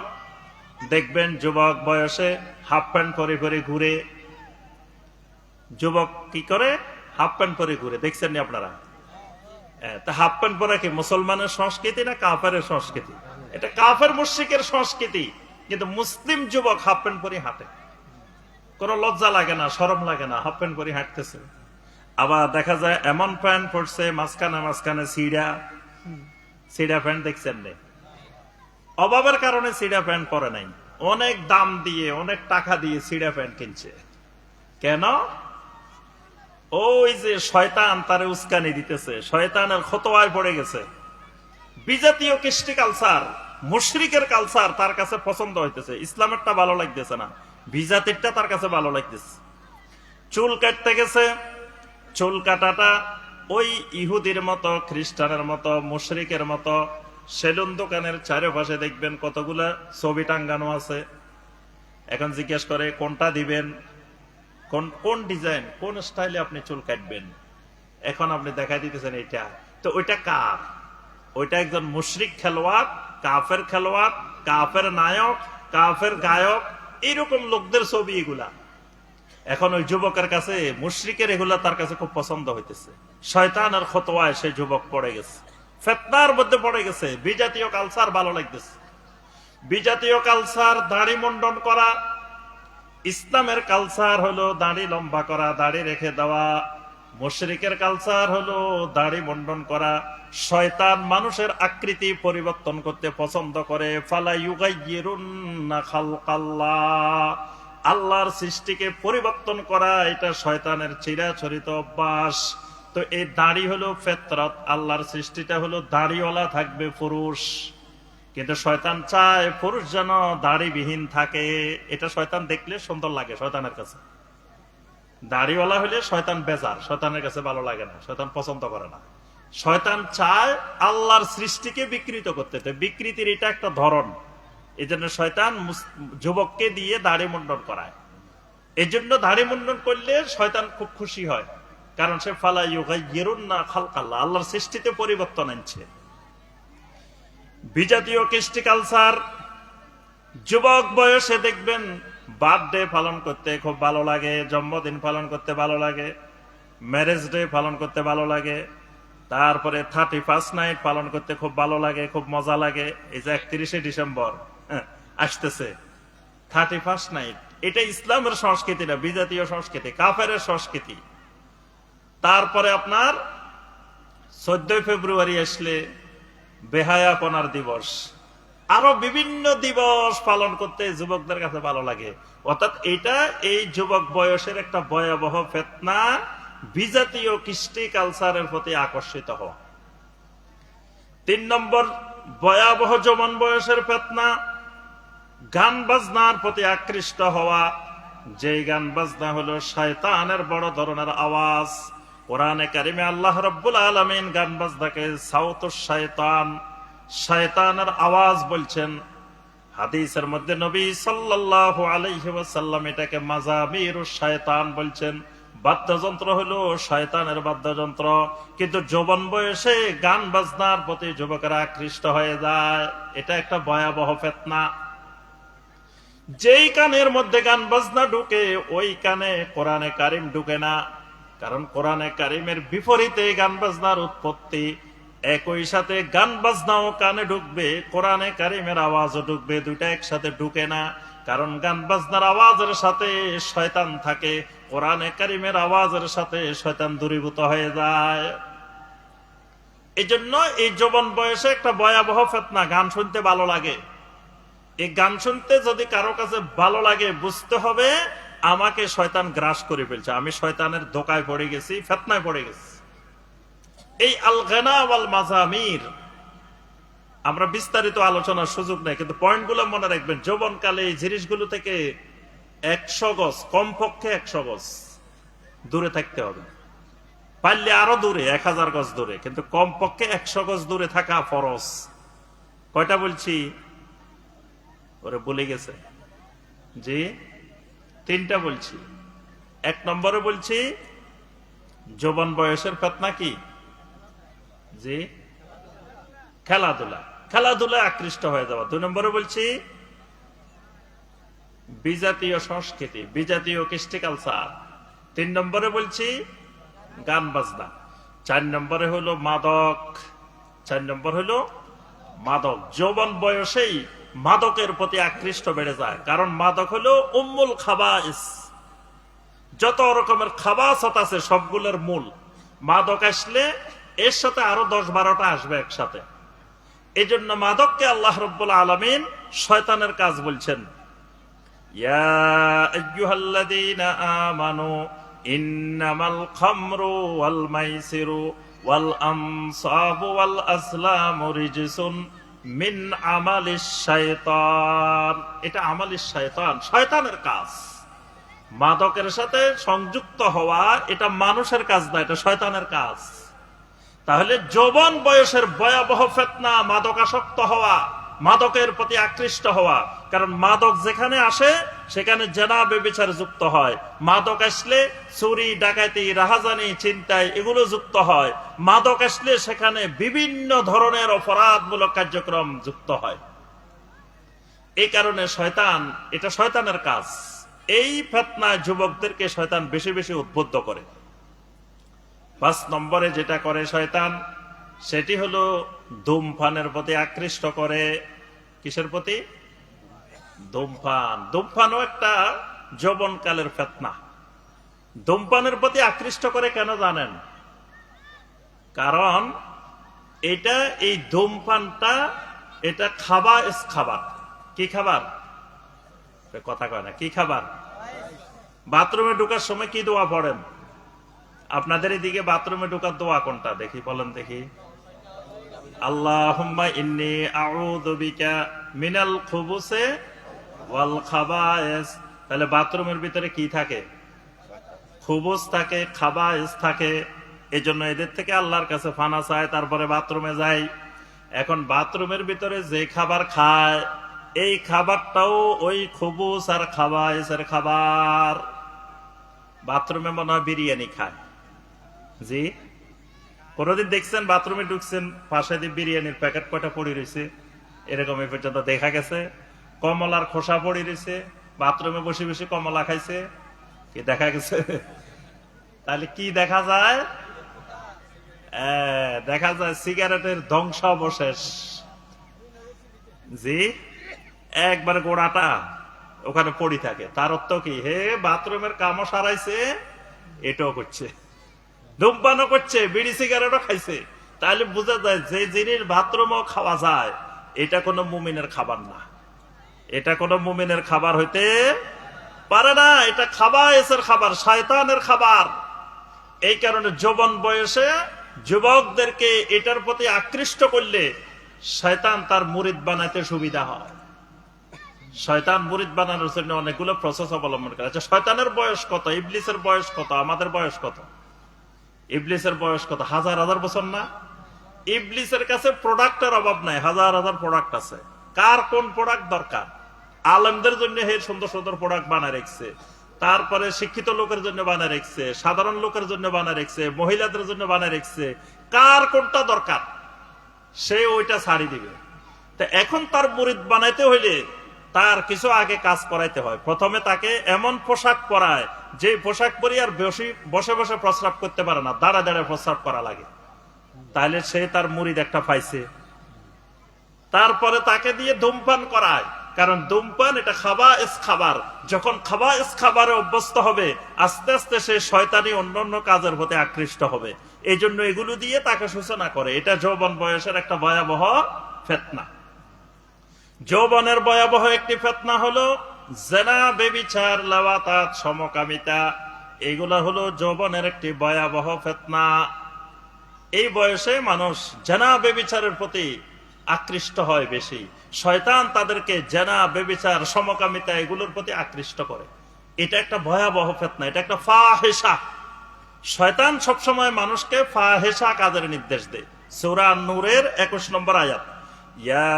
দেখবেন যুবক বয়সে হাফ প্যান্ট পরে পরে ঘুরে। যুবক কি করে? হাফ প্যান্ট পরে ঘুরে, দেখছেন নি আপনারা? তা হাফ প্যান্ট পরা কি মুসলমানের সংস্কৃতি না কাফেরের সংস্কৃতি? এটা কাফের মুশরিকের সংস্কৃতি। কিন্তু মুসলিম যুবক হাফ প্যান্ট পরে হাঁটে, কোনো লজ্জা লাগে না, শরম লাগে না, হাফ প্যান্ট পরে হাঁটতেছে। আবার দেখা যায় এমন প্যান্ট পরছে মাঝখানে মাঝখানে সিডা প্যান্ট, দেখছেন নে? অভাবের কারণে সিডা প্যান্ট পরে নাই, অনেক দাম দিয়ে, অনেক টাকা দিয়ে সিডা প্যান্ট কিনছে। কেন? ওই যে শয়তান তারে উস্কানি দিতেছে, শয়তানের খতোয়ায় পড়ে গেছে। বিজাতীয় কৃষ্টি কালচার, মুশরিকের কালচার তার কাছে পছন্দ হইতেছে, ইসলামেরটা ভালো লাগতেছে না, বিজাতিরটা তার কাছে ভালো লাগতেছে। চুল কাটতে গেছে, চুল কাটাটা ওই ইহুদির মতো, খ্রিস্টানের মতো, মুশরিকের মতো। সেলুন দোকানের চারপাশে দেখবেন কতগুলা ছবি টাঙ্গানো আছে। এখন জিজ্ঞেস করে কোনটা দিবেন, কোন ডিজাইন, কোন স্টাইলে আপনি চুল কাটবেন। এখন আপনি দেখাই দিতেছেন এটা, তো ওইটা কার? ওইটা একজন মুশরিক খেলোয়াড়, কাফের খেলোয়াড়, কাফের নায়ক, কাফের গায়ক, এইরকম লোকদের ছবি এগুলা। এখন ওই যুবকের কাছে মুশরিকের এগুলা তার কাছে খুব পছন্দ হইতেছে। শয়তানের খতোয়ায় সেই যুবক পড়ে গেছে, ফিতনার মধ্যে পড়ে গেছে। বিজাতীয় কালচার ভালো লাগতেছে। বিজাতীয় কালচার দাড়ি মুন্ডন করা। ইসলামের কালচার হলো দাড়ি লম্বা করা, দাড়ি রেখে দেওয়া। মুশরিকের কালচার হলো দাড়ি মুন্ডন করা। শয়তান মানুষের আকৃতি পরিবর্তন করতে পছন্দ করে। ফালা ইউগাইয়িরুন্না খালকাল্লাহ, আল্লাহর সৃষ্টিকে পরিবর্তন করা এটা শয়তানের চিরাচরিত অভ্যাস। তো এই দাড়ি হলো ফিতরত, আল্লাহর সৃষ্টিটা হলো দাড়িওয়ালা থাকবে পুরুষ, কিন্তু শয়তান চায় পুরুষ যেন দাড়িবিহীন থাকে। এটা শয়তান দেখলে সুন্দর লাগে শয়তানের কাছে। দাড়িওয়ালা হলে শয়তান বেজার, শয়তানের কাছে ভালো লাগে না, শয়তান পছন্দ করে না। শয়তান চায় আল্লাহর সৃষ্টিকে বিকৃত করতে। বিকৃতির এটা একটা ধরন। এই জন্য শয়তান যুবককে দিয়ে দাড়ি মুন্ডন করায়। এই জন্য দাড়ি মুন্ডন করলে শয়তান খুব খুশি হয়, কারণ সে ফালা ইউগাইয়িরুন্না খালকাল্লাহ, আল্লাহর সৃষ্টিতে পরিবর্তন আনছে। বিজাতীয় কৃষ্টি কালচার, যুবক বয়সে দেখবেন বার্থডে পালন করতে খুব ভালো লাগে, জন্মদিন পালন করতে ভালো লাগে, ম্যারেজ ডে পালন করতে ভালো লাগে, তারপরে 31st নাইট পালন করতে খুব ভালো লাগে, খুব মজা লাগে। এই যে 31শে ডিসেম্বর আসতেছে, 31st নাইট, এটা ইসলামের সংস্কৃতি না, বিজাতীয় সংস্কৃতি, কাফের সংস্কৃতি। তারপরে আপনার 14 ফেব্রুয়ারি আসলে বেহায়াপনার দিবস, আরো বিভিন্ন দিবস পালন করতে যুবকদের কাছে ভালো লাগে। অর্থাৎ এটা এই যুবক বয়সের একটা ভয়াবহ ফিতনা। বিজাতীয় কৃষ্টি কালচারের প্রতি আকর্ষিত হওয়া। 3 নম্বর ভয়াবহ যৌবন বয়সের ফিতনা, গান বাজনার প্রতি আকৃষ্ট হওয়া। যেই গান বাজনা হলো শয়তানের বড় ধরনের আওয়াজ। কোরআনে কারিমে আল্লাহ রাব্বুল আলামিন গান বাজনাকে সাউতুশ শয়তান, শয়তানের আওয়াজ বলছেন। হাদিসের মধ্যে নবী সাল্লাল্লাহু আলাইহি ওয়াসাল্লাম এটাকে মাযামিরুশ শয়তান বলছেন। বাদ্যযন্ত্র হলো শয়তানের বাদ্যযন্ত্র। কিন্তু যৌবন বয়সে গান বাজনার প্রতি যুবকেরা আকৃষ্ট হয়ে যায়, এটা একটা ভয়াবহ ফিতনা। যেই কানের মধ্যে গান বাজনা ঢুকে ওই কানে কোরআনে কারিম ঢুকে না, কারণ কোরআনে কারিমের বিপরীতে গান বাজনার উৎপত্তি। একই সাথে গান বাজনাও কানে ঢুকবে, কোরআনে কারিমের আওয়াজও ঢুকবে, দুইটা একসাথে ঢুকে না। কারণ গান বাজনার আওয়াজের সাথে শয়তান থাকে, কোরআনে কারিমের আওয়াজের সাথে শয়তান দূরীভূত হয়ে যায়। এই জন্য এই যৌবন বয়সে একটা ভয়াবহ ফিতনা, গান শুনতে ভালো লাগে। এই গান শুনতে যদি কারো কাছে ভালো লাগে, বুঝতে হবে আমাকে শয়তান গ্রাস করে ফেলছে, আমি শয়তানের ধোকায় পড়ে গেছি, ফিতনায় পড়ে গেছি। এই আল গানা ওয়াল মাযামির আমরা বিস্তারিত আলোচনার সুযোগ নেই, কিন্তু পয়েন্টগুলো মনে রাখবেন। যৌবনকালে এই জিনিসগুলো থেকে 100 গজ, কমপক্ষে 100 গজ দূরে থাকতে হবে। পারলে আরো দূরে, 1000 গজ দূরে, কিন্তু কমপক্ষে 100 গজ দূরে থাকা ফরজ। কয়টা বলছি? ওরে বলে গেছে জি, 3টা বলছি। 1 নম্বরে বলছি যৌবন বয়সের ফিতনা কি? জি, খেলাধুলা, খেলাধুলায় আকৃষ্ট হয়ে যাওয়া। 2 নম্বরে বলছি বিজাতীয় সংস্কৃতি, বিজাতীয় কৃষ্টি কালচার। 3 নম্বরে বলছি গান বাজনা। 4 নম্বরে হলো মাদক। 4 নম্বর হলো মাদক। যৌবন বয়সেই মাদকের প্রতি আকৃষ্ট বেড়ে যায়, কারণ মাদক হলো উম্মুল খাবাইস। যত রকমের খাবাসত আছে সবগুলোর মূল। মাদক আসলে এর সাথে আরো 10-12টা আসবে একসাথে। এই জন্য মাদককে আল্লাহ রাব্বুল আলামিন শয়তানের কাজ বলছেন। ইয়া আইয়ুহাল্লাযীনা আমানু ইন্নামাল খামরু ওয়াল মাইসিরু ওয়াল আমসাবু ওয়াল আসলামু রিজসুন মিন আমালিশ শায়তান। এটা আমালিশ শায়তান, শয়তানের কাজ। মাদকের সাথে সংযুক্ত হওয়া এটা মানুষের কাজ না, এটা শয়তানের কাজ। তাহলে যৌবন বয়সের ভয়াবহ ফিতনা মাদকাসক্ত হওয়া, মাদকের প্রতি আকৃষ্ট হওয়া। কারণ মাদক যেখানে আসে সেখানে জেনা ব্যভিচার যুক্ত হয়। মাদক আসলে চুরি, ডাকাতি, রাহাজানি, ছিনতাই এগুলো যুক্ত হয়। মাদক আসলে সেখানে বিভিন্ন ধরনের অপরাধমূলক কার্যক্রম যুক্ত হয়। এই কারণে শয়তান, এটা শয়তানের কাজ। এই ফিতনায় যুবকদেরকে শয়তান বেশি বেশি উদ্বুদ্ধ করে। 5 নম্বরে যেটা করে শয়তান, সেটি হলো ধূমপানের প্রতি আকৃষ্ট করে। কিসের প্রতি? ধূমপান। ধূমপানও একটা যৌবনকালের ফিতনা। ধূমপানের প্রতি আকৃষ্ট করে কেন জানেন? কারণ এটা, এই ধূমপানটা এটা খাবাইস খাবার। কি খাবার? কথা কয় না, কি খাবার? বাথরুমে ঢোকার সময় কি দোয়া পড়েন? আপনাদের এদিকে বাথরুমে ঢোকার দোয়া কোনটা দেখি, বলেন দেখি। আল্লাহুম্মা ইন্নী আউযু বিকা মিনাল খুবুসি ওয়াল খাবায়েস। তাহলে বাথরুমের ভিতরে কি থাকে? খুবুস থাকে, খাবায়েস থাকে। এজন্য এদের থেকে আল্লাহর কাছে ফানা চায়, তারপরে বাথরুমে যায়। এখন বাথরুমের ভিতরে যে খাবার খায়, এই খাবারটাও ওই খুবুস আর খাবায়েসের খাবার। বাথরুমে মনে হয় বিরিয়ানি খায়। জি, কোনদিন দেখছেন বাথরুমে ঢুকছেন, পাশে দিয়ে বিরিয়ানির প্যাকেট কয়টা পড়ে রয়েছে? এরকম এ পর্যন্ত দেখা গেছে। কমলার খোসা পড়ে রয়েছে, বাথরুমে বসে বসে কমলা খাইছে, কি দেখা গেছে? তাহলে কি দেখা যায়? দেখা যায় সিগারেটের ধ্বংসাবশেষ। জি, একবার গোড়াটা ওখানে পড়ি থাকে। তার অর্থ কি? হে, বাথরুমের কামও সারাইছে, এটাও করছে, ধূমপানও করছে, বিড়ি সিগারেটও খাইছে। তাহলে বোঝা যায় যে জিনিস বাথরুমও খাওয়া যায়, এটা কোনো মুমিনের খাবার না। এটা কোনো মুমিনের খাবার হইতে পারে না। এটা খাবায়েসের খাবার, শয়তানের খাবার। এই কারণে যৌবন বয়সে যুবকদেরকে এটার প্রতি আকৃষ্ট করলে শয়তান তার মুরিদ বানাইতে সুবিধা হয়। শয়তান মুরিদ বানানোর জন্য অনেকগুলো প্রসেস অবলম্বন করে। আচ্ছা, শয়তানের বয়স কত, ইবলিসের বয়স কত, আমাদের বয়স কত? ইবলিসের বয়স কত? হাজার হাজার বছর না? ইবলিসের কাছে প্রোডাক্টের অভাব নাই, হাজার হাজার প্রোডাক্ট আছে। কার কোন প্রোডাক্ট দরকার? আলেমদের জন্য হে সুন্দর সুন্দর প্রোডাক্ট বানায় রেখেছে, তারপরে শিক্ষিত লোকের জন্য বানায় রেখেছে, সাধারণ লোকের জন্য বানায় রেখেছে, মহিলাদের জন্য বানায় রেখেছে। কার কোনটা দরকার সে ওইটা ছাড়ি দিবে। তা এখন তার মুরিদ বানাইতে হইলে তার কিছু আগে কাজ করাইতে হয়। প্রথমে তাকে এমন পোশাক পরায় যে পোশাক পরি আর বসে বসে প্রস্রাব করতে পারে না, দাঁড়া দাঁড়ায় প্রস্রাব করা লাগে, তাহলে সে তার মুরিদ একটা পাইছে। তারপরে তাকে দিয়ে ধূমপান করায়, কারণ ধূমপান এটা খাবাইস খাবার। যখন খাবাইস খাবারে অভ্যস্ত হবে আস্তে আস্তে সে শয়তানি অন্যান্য কাজের প্রতি আকৃষ্ট হবে। এই জন্য এগুলো দিয়ে তাকে সূচনা করে। এটা যৌবন বয়সের একটা ভয়াবহ ফিতনা। যৌবনের ভয়াবহ একটি ফিতনা হলো জিনা, ব্যভিচার, লাওয়াতাত, সমকামিতা। এগুলা হলো যৌবনের একটি ভয়াবহ ফিতনা। এই বয়সে মানুষ জিনা ব্যভিচারের প্রতি আকৃষ্ট হয় বেশি। শয়তান তাদেরকে জিনা, ব্যভিচার, সমকামিতা এগুলোর প্রতি আকৃষ্ট করে। এটা একটা ভয়াবহ ফিতনা, এটা একটা ফাহিশা। শয়তান সবসময় মানুষকে ফাহিশা কাজের নির্দেশ দেয়। সূরা নূরের 21 নম্বর আয়াত, ইয়া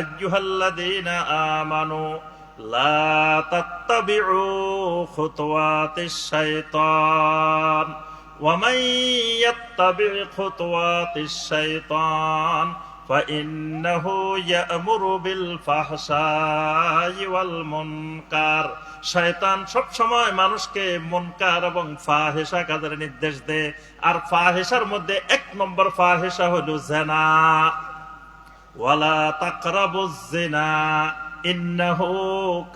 আইয়ুহাল্লাযীনা আমানু লা তাত্তাবিউ খুতুওয়াতিশ শাইতান ওয়া মান ইয়াত্তাবি খুতুওয়াতিশ শাইতান فإنه يأمر بالفحشاء والمنكر। শয়তান সব সময় মানুষকে মুনকার এবং ফাহিশা কাজের নির্দেশ দেয়। আর ফাহিশার মধ্যে 1 নম্বর ফাহিশা হলো জিনা। ওয়ালা তাকরাবুজ জিনা ইন্নাহু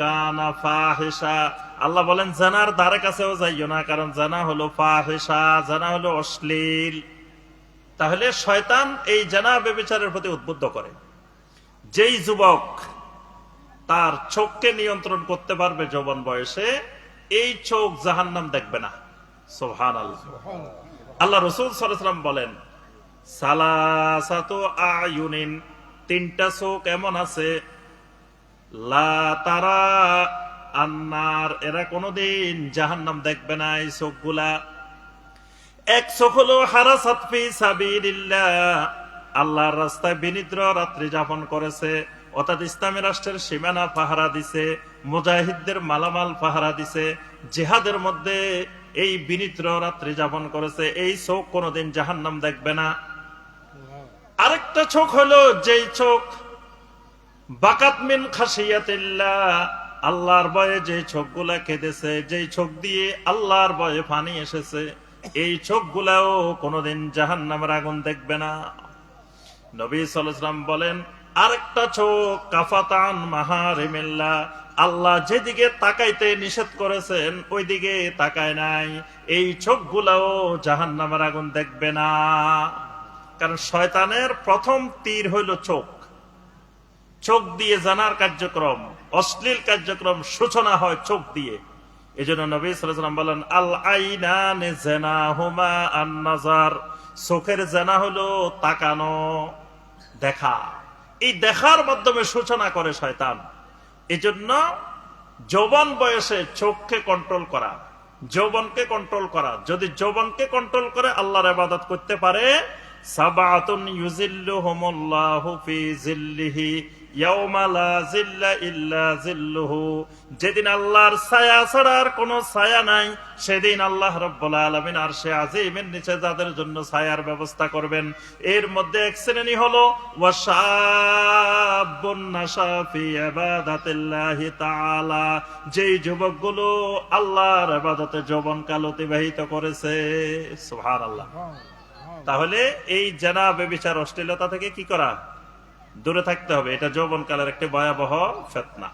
কানা ফাহিশা। আল্লাহ বলেন জিনার ধারে কাছেও যাইও না, কারণ জিনা হলো ফাহিশা, জিনা হলো অশ্লীল। তাহলে শয়তান এই জিনা ব্যভিচারের প্রতি উদ্বুদ্ধ করে। যেই যুবক তার চোখকে নিয়ন্ত্রণ করতে পারবে যৌবন বয়সে, এই চোখ জাহান্নাম দেখবে না। সুবহানাল্লাহ। আল্লাহ রাসূল সাল্লাল্লাহু আলাইহি ওয়াসাল্লাম বলেন, সালাসাতু আয়ুনিন, 3টা চোখ এমন আছে, লা তারা আন্নার, এরা কোনদিন জাহান্নাম দেখবে না। এই চোখগুলা, এক চোখ হলো হারাসাত ফি সাবিলিল্লাহ, আল্লাহর রাস্তায় বিনিদ্র রাত্রি যাপন করেছে, অর্থাৎ ইসলামী রাষ্ট্রের সীমানা পাহারা দিছে, মুজাহিদদের মালামাল পাহারা দিছে, জিহাদের মধ্যে এই বিনিদ্র রাত্রি যাপন করেছে। এই চোখ কোনদিন জাহান্নাম দেখবে না। আরেকটা চোখ হলো যেই চোখ বাকাত মিন খাশিয়াতিল্লাহ, আল্লাহর ভয়ে যে চোখগুলা কেঁদেছে, যেই চোখ দিয়ে আল্লাহর ভয়ে পানি এসেছে, এই চোখগুলাও কোনদিন জাহান্নামের আগুন দেখবে না। নবী সাল্লাল্লাহু আলাইহি ওয়াসাল্লাম বলেন, আরেকটা চোখ কাফাতান মাহারিমিল্লাহ, আল্লাহ যেদিকে তাকাইতে নিষেধ করেছেন ওই দিকে তাকায় নাই, এই চোখগুলাও জাহান্নামের আগুন দেখবে না। কারণ শয়তানের প্রথম তীর হইল চোখ। চোখ দিয়ে জানার কার্যক্রম, অশ্লীল কার্যক্রম সূচনা হয় চোখ দিয়ে। এই জন্য নবী সাল্লাল্লাহু আলাইহি ওয়াসাল্লাম বলেন, আল আইনানে জিনাহুমা আন নাজার, চোখের জিনা হলো তাকানো, দেখা। এই দেখার মাধ্যমে সূচনা করে শয়তান। এই জন্য যৌবন বয়সে চোখকে কন্ট্রোল করা, যৌবনকে কন্ট্রোল করা। যদি যৌবনকে কন্ট্রোল করে আল্লাহর ইবাদত করতে পারে, সাবাতুন ইউজিল্লুহুমুল্লাহু ফি জিল্লিহি ইয়াউমা লা জিল্লা ইল্লা জিল্লুহু, যেদিন আল্লাহর ছায়া ছাড়া আর কোনো ছায়া নাই, সেদিন আল্লাহ রাব্বুল আলামিন আরশে আজিমের নিচে যাদের জন্য ছায়ার ব্যবস্থা করবেন। এর মধ্যে এক শ্রেণী হলো ওয়াশাবুন নাশা ফি ইবাদাতিল্লাহি তাআলা, যেই যুবকগুলো আল্লাহর ইবাদতে যৌবনকাল অতিবাহিত করেছে। সুবহানাল্লাহ। তাহলে এই জিনা, ব্যভিচার, অশ্লীলতা থেকে কি করা? দূরে থাকতে হবে। এটা যৌবনকালের একটি ভয়াবহ ফিতনা।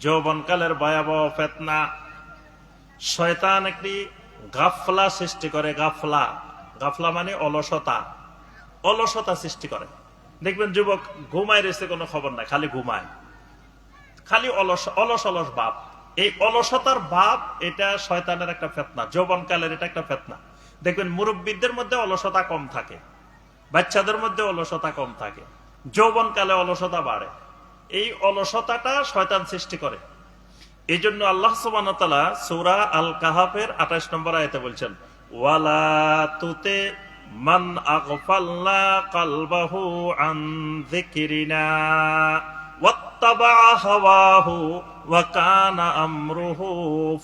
যৌবনকালের ভয়াবহ ফিতনা। শয়তান একটি গাফলা সৃষ্টি করে। গাফলা, গাফলা মানে অলসতা, অলসতা সৃষ্টি করে। দেখবেন যুবক ঘুমায় রয়েছে, কোনো খবর নাই, খালি ঘুমায়, খালি অলস অলস অলস ভাব। এই অলসতার ভাব এটা শয়তানের একটা ফেতনা, যৌবনকালের এটা একটা ফেতনা। দেখবেন মুরব্বীদের মধ্যে অলসতা কম থাকে, বাচ্চাদের মধ্যে অলসতা কম থাকে, যৌবনকালে অলসতা বাড়ে। এই অলসতাটা শয়তান সৃষ্টি করে। এই জন্য আল্লাহ সুবহানাহু ওয়া তাআলা সূরা আল কাহাফের 28 নম্বর আয়াতে বলছেন, ওয়ালা তুতে মান আগফালনা কলবাহু আন যিকরিনা ওয়াত্তাবা হাওয়াহু ওয়া কানা আমরুহু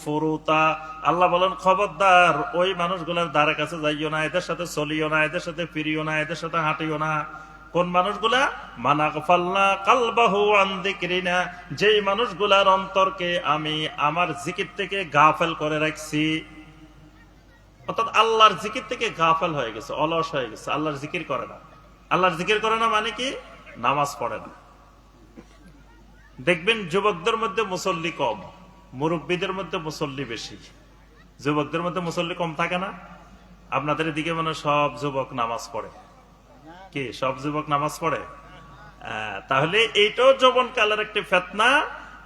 ফুরুতা। আল্লাহ বলেন, খবরদার ওই মানুষগুলোর দ্বারে কাছে যাইও না, এদের সাথে চলিও না, এদের সাথে ফিরিও না, এদের সাথে হাঁটিও না। কোন মানুষগুলা? মান আগফালনা কলবাহু আন যিকরিনা, যেই মানুষগুলার অন্তরকে আমি আমার জিকির থেকে গাফেল করে রাখছি। অর্থাৎ আল্লাহর জিকির থেকে গাফেল হয়ে গেছে, অলস হয়ে গেছে, আল্লাহর জিকির করে না। আল্লাহর জিকির করে না মানে কি? নামাজ পড়ে না। দেখবেন যুবকদের মধ্যে মুসল্লি কম, মুরব্বীদের মধ্যে মুসল্লি বেশি। যুবকদের মধ্যে মুসল্লি কম থাকে না? আপনাদের দিকে মানে সব যুবক নামাজ পড়ে। কি সব যুবক নামাজ পড়ে? তাহলে এইটাও যৌবনকালের একটি ফিতনা,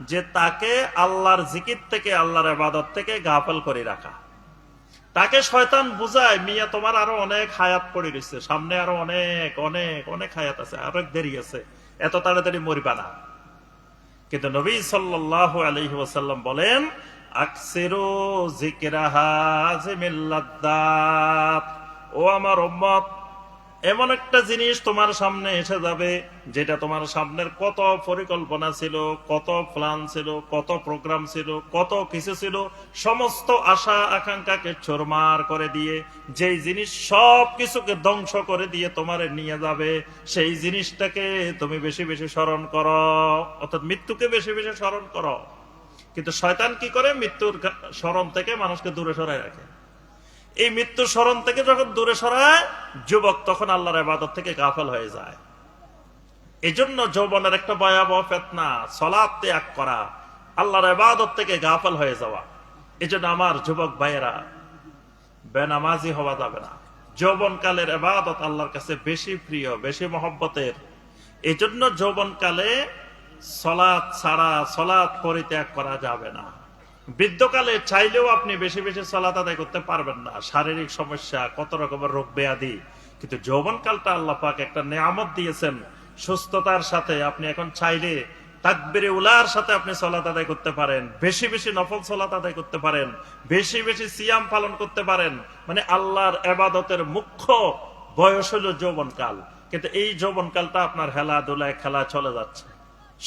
যে তাকে আল্লাহর জিকির থেকে, আল্লাহর ইবাদত থেকে গাফেল করে রাখা। তাকে শয়তান বুঝায়, মিয়া তোমার আরো অনেক হায়াত পড়ে রয়েছে, সামনে আরো অনেক অনেক অনেক হায়াত আছে, আরো দেরি আছে, এত তাড়াতাড়ি মরিবা না। কিন্তু নবী সাল্লাল্লাহু আলাইহি ওয়াসাল্লাম বলেন, আকসিরু যিকরা হাযিমিল লাদ্দাত, ও আমার উম্মত, এমন একটা জিনিস তোমার সামনে এসে যাবে, যেটা তোমার সামনের কত পরিকল্পনা ছিল, কত প্ল্যান ছিল, কত প্রোগ্রাম ছিল, কত কিছু ছিল, সমস্ত আশা আকাঙ্ক্ষাকে চুরমার করে দিয়ে, যেই জিনিস সব কিছুকে ধ্বংস করে দিয়ে তোমার নিয়ে যাবে, সেই জিনিসটাকে তুমি বেশি বেশি স্মরণ করো, অর্থাৎ মৃত্যুকে বেশি বেশি স্মরণ করো। কিন্তু শয়তান কি করে? মৃত্যুর স্মরণ থেকে মানুষকে দূরে সরায় রাখে। এই মৃত্যু স্মরণ থেকে যখন দূরে সরায়, যুবক তখন আল্লাহর ইবাদত থেকে গাফেল হয়ে যায়। এই জন্য যৌবনের একটা ভয়াবহ ফিতনা সালাত ত্যাগ করা, আল্লাহর ইবাদত থেকে গাফেল হয়ে যাওয়া। এই জন্য আমার যুবক ভাইয়েরা, বেনামাজি হওয়া যাবে না। যৌবনকালের ইবাদত আল্লাহর কাছে বেশি প্রিয়, বেশি মহব্বতের। এই জন্য যৌবনকালে সালাত ছাড়া, সালাত পরিত্যাগ করা যাবে না। বৃদ্ধকালে চাইলেও আপনি বেশি বেশি সালাত আদায় করতে পারবেন না, শারীরিক সমস্যা, কত রকমের রোগ ব্যাধি। কিন্তু যৌবনকালটা আল্লাহ পাক একটা নিয়ামত দিয়েছেন, সুস্থতার সাথে আপনি এখন চাইলে তাকবীরে উলার সাথে আপনি সালাত আদায় করতে পারেন, বেশি বেশি নফল সালাত আদায় করতে পারেন, বেশি বেশি সিয়াম পালন করতে পারেন। মানে আল্লাহর ইবাদতের মুখ্য বয়স হলো যৌবনকাল। কিন্তু এই যৌবনকালটা আপনার হেলাধুলায় খেলা চলে যাচ্ছে,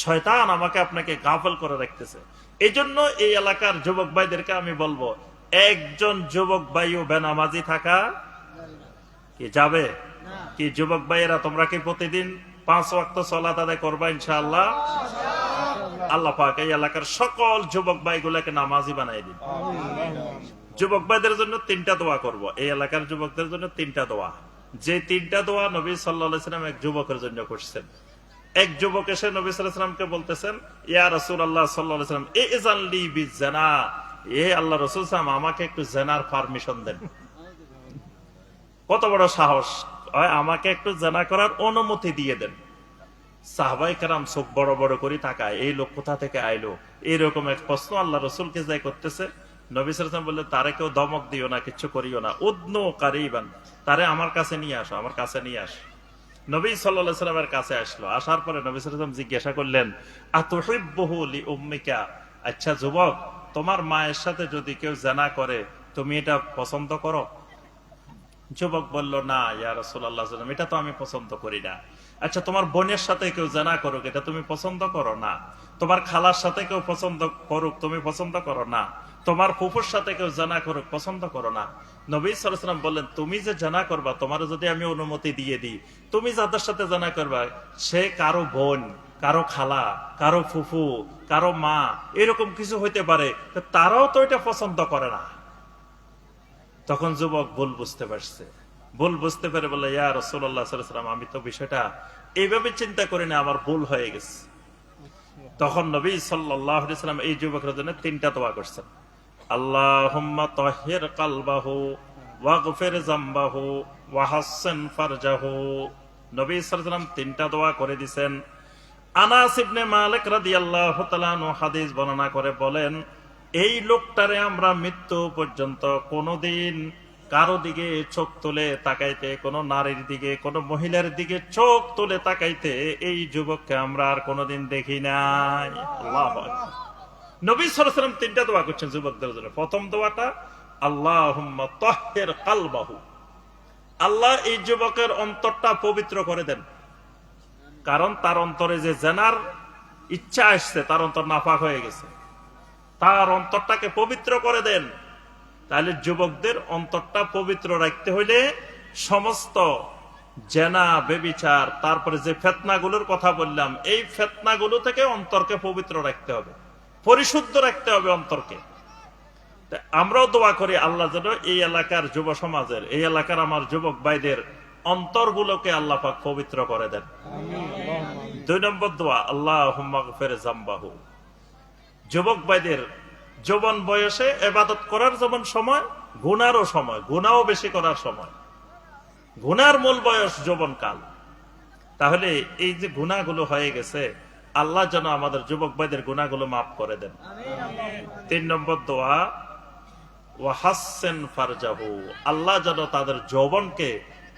শয়তান আমাকে আপনাকে গাফেল করে রাখতেছে। এই জন্য এই এলাকার যুবক ভাইদেরকে আমি বলবো, একজন যুবক ভাইও বেনামাজি থাকা কি যাবে? কি যুবক ভাইয়েরা, তোমরা কি প্রতিদিন 5 ওয়াক্ত সালাত আদায় করবা ইনশাআল্লাহ? আল্লাহ পাক এই এলাকার সকল যুবক ভাইগুলোকে নামাজি বানাই দিন। যুবক ভাইদের জন্য 3টা দোয়া করব, এই এলাকার যুবকদের জন্য 3টা দোয়া। যে 3টা দোয়া নবী সাল্লাল্লাহু আলাইহি ওয়াসাল্লাম এক যুবকের জন্য করছেন। এক যুবক এসে নবী সাল্লাল্লাহু আলাইহি ওয়াসাল্লামকে বলতেছেন, ইয়া রাসূলুল্লাহ সাল্লাল্লাহু আলাইহি ওয়াসাল্লাম, ইযআন লি বিযানা, এ আল্লাহর রাসূল সাল্লাল্লাহু আলাইহি ওয়াসাল্লাম, আমাকে একটু জিনার পারমিশন দেন। কত বড় সাহস, আমাকে একটু জিনা করার অনুমতি দিয়ে দেন। সাহাবায়ে কেরাম চোখ বড় বড় করে তাকায়, এই লোক কোথা থেকে আইলো, এরকম এক প্রশ্ন আল্লাহ রাসূলকে যাই করতেছে। নবী সাল্লাল্লাহু আলাইহি ওয়াসাল্লাম বললেন, তারে কেউ ধমক দিও না, কিচ্ছু করিও না, উদনু কারিবান, তারে আমার কাছে নিয়ে আসো, আমার কাছে নিয়ে আস। নবী সাল্লাল্লাহু আলাইহি ওয়াসাল্লামের কাছে আসলো। আসার পরে নবী সাল্লাল্লাহু আলাইহি ওয়াসাল্লাম জিজ্ঞাসা করলেন, আতুহিব্বুহু লিউম্মিকা, আচ্ছা যুবক, তোমার মায়ের সাথে যদি কেউ জিনা করে, তুমি এটা পছন্দ করো? যুবক বলল, না ইয়া রাসূলুল্লাহ সাল্লাল্লাহু আলাইহি ওয়াসাল্লাম, এটা তো আমি পছন্দ করি না। আচ্ছা তোমার বোনের সাথে কেউ জিনা করুক, এটা তুমি পছন্দ করো? না। তোমার খালার সাথে কেউ পছন্দ করুক, তুমি পছন্দ করো? না। তোমার ফুফুর সাথে কেউ জিনা করুক, পছন্দ করো? না। নবী সাল্লাল্লাহু আলাইহি ওয়াসাল্লাম বললেন, তুমি যে জিনা করবা, তোমার যদি আমি অনুমতি দিয়ে দিই, তুমি যাদের সাথে জিনা করবা সে কারো বোন, কারো খালা, কারো ফুফু, কারো মা, এরকম কিছু হইতে পারে, তারাও তো এটা পছন্দ করে না। তখন যুবক ভুল বুঝতে পারছে, ভুল বুঝতে পেরে বলে, ইয়া রাসূলুল্লাহ সাল্লাল্লাহু আলাইহি ওয়াসাল্লাম, আমি তো বিষয়টা এইভাবে চিন্তা করি না, আমার ভুল হয়ে গেছে। তখন নবী সাল্লাল্লাহু আলাইহি ওয়াসাল্লাম এই যুবকের জন্য 3টা দোয়া করছেন। আল্লাহুম্মা তাহহির কলবাহু ওয়াগফির যামবাহু ওয়া হাসসিন ফারজাহু। নবী সাল্লাল্লাহু আলাইহি ওয়াসাল্লাম 3টা দোয়া করে দিবেন। আনাস ইবনে মালিক রাদিয়াল্লাহু তাআলা আনহু হাদিস বর্ণনা করে বলেন, এই লোকটারে আমরা মৃত্যু পর্যন্ত কোনোদিন কারো দিকে চোখ তুলে তাকাইতে, কোনো নারীর দিকে, কোনো মহিলার দিকে চোখ তুলে তাকাইতে এই যুবককে আমরা আর কোনোদিন দেখি নাই। আল্লাহু আকবার। নবী সাল্লাল্লাহু আলাইহি ওয়াসাল্লাম তিনটা দোয়া করছেন যুবকদের জন্য। প্রথম দোয়াটা আল্লাহুম্মা তাহহির কালবাহু, আল্লাহ এই যুবকের অন্তরটা পবিত্র করে দেন। কারণ তার অন্তরে যে জেনার ইচ্ছা আসছে, তার অন্তর নাপাক হয়ে গেছে, তার অন্তরটাকে পবিত্র করে দেন। তাহলে যুবকদের অন্তরটা পবিত্র রাখতে হইলে সমস্ত জেনা, বেবিচার, তারপরে যে ফিতনাগুলোর কথা বললাম, এই ফিতনাগুলো থেকে অন্তরকে পবিত্র রাখতে হবে, পরিশুদ্ধ রাখতে হবে অন্তরকে। আমরাও দোয়া করি আল্লাহ যেন এই এলাকার যুব সমাজের, এই এলাকার আমার যুবক ভাইদের অন্তরগুলোকে আল্লাহ পাক পবিত্র করে দেন। 2 নম্বর দোয়া আল্লাহুম্মা গফির যামবাহু, যুবক ভাইদের যৌবন বয়সে ইবাদত করার যেমন সময়, গুনারও সময়, গুনাও বেশি করার সময়। গুনার মূল বয়স যৌবন কাল। তাহলে এই যে গুনাহগুলো হয়ে গেছে, আল্লাহ যেন আমাদের যুবক ভাইদের গুনাহগুলো মাফ করে দেন। 3 নম্বর দোয়া ওয়াহাসসিন ফারজাহু, আল্লাহ যেন তাদের যৌবনকে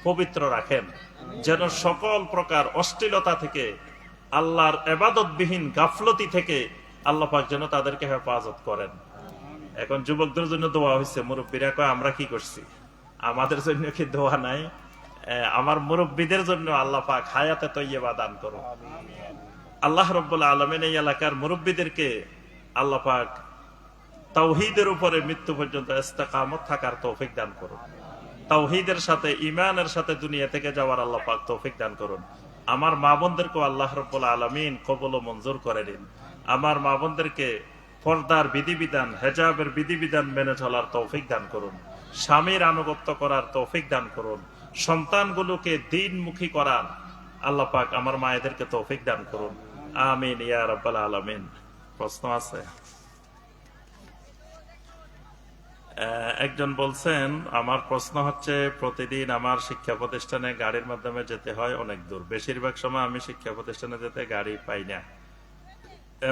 পবিত্র রাখেন, যেন সকল প্রকার অশ্লীলতা থেকে, আল্লাহর ইবাদতবিহীন গাফলতি থেকে আল্লাহ পাক যেন তাদেরকে হেফাজত করেন। এখন যুবকদের জন্য দোয়া হয়েছে, মুরব্বীরা কয় আমরা কি করছি, আমাদের জন্য কি দোয়া নাই? আমার মুরব্বীদের জন্য আল্লাহ পাক হায়াতে তৈয়বা দান করুন। আল্লাহ রাব্বুল আলামিন এই এলাকার মুরব্বীদেরকে আল্লাহ পাক তাওহীদের উপরে মৃত্যু পর্যন্ত ইস্তেকামত থাকার তৌফিক দান করুন। তাওহীদের সাথে, ঈমানের সাথে দুনিয়া থেকে যাওয়ার আল্লাহ পাক তৌফিক দান করুন। আমার মা বোনদেরকে আল্লাহ রাব্বুল আলামিন কবুল ও মঞ্জুর করে দিন। আমার মা বোনদেরকে পর্দার বিধিবিধান, হেজাবের বিধিবিধান মেনে চলার তৌফিক দান করুন। স্বামীর আনুগত্য করার তৌফিক দান করুন। সন্তানগুলোকে দ্বীনমুখী করার আল্লাহ পাক আমার মায়েদেরকে তৌফিক দান করুন। আমিন ইয়া রাব্বাল আলামিন। প্রশ্ন আছে? একজন বলছেন, আমার প্রশ্ন হচ্ছে, প্রতিদিন আমার শিক্ষা প্রতিষ্ঠানে গাড়ির মাধ্যমে যেতে হয় অনেক দূর। বেশিরভাগ সময় আমি শিক্ষা প্রতিষ্ঠানে যেতে গাড়ি পাই না।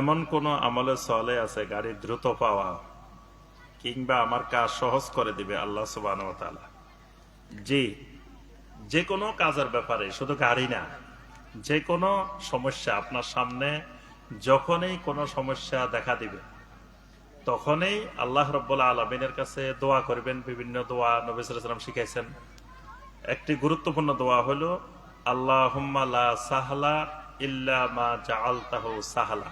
এমন কোন আমলে চলে আছে গাড়ি দ্রুত পাওয়া কিংবা আমার কাজ সহজ করে দিবে আল্লাহ সুবহানাহু ওয়া তাআলা? জি, যে কোনো কাজের ব্যাপারে, শুধু গাড়ি না, যে কোনো সমস্যা আপনার সামনে যখনই কোনো সমস্যা দেখা দিবে, তখনই আল্লাহ রাব্বুল আলামিনের কাছে দোয়া করবেন। বিভিন্ন দোয়া নবী সাল্লাল্লাহু আলাইহি ওয়াসাল্লাম শিখাইছেন। একটি গুরুত্বপূর্ণ দোয়া হলো আল্লাহুম্মা লা সাহলা ইল্লা মা জাআলতাহু সাহলা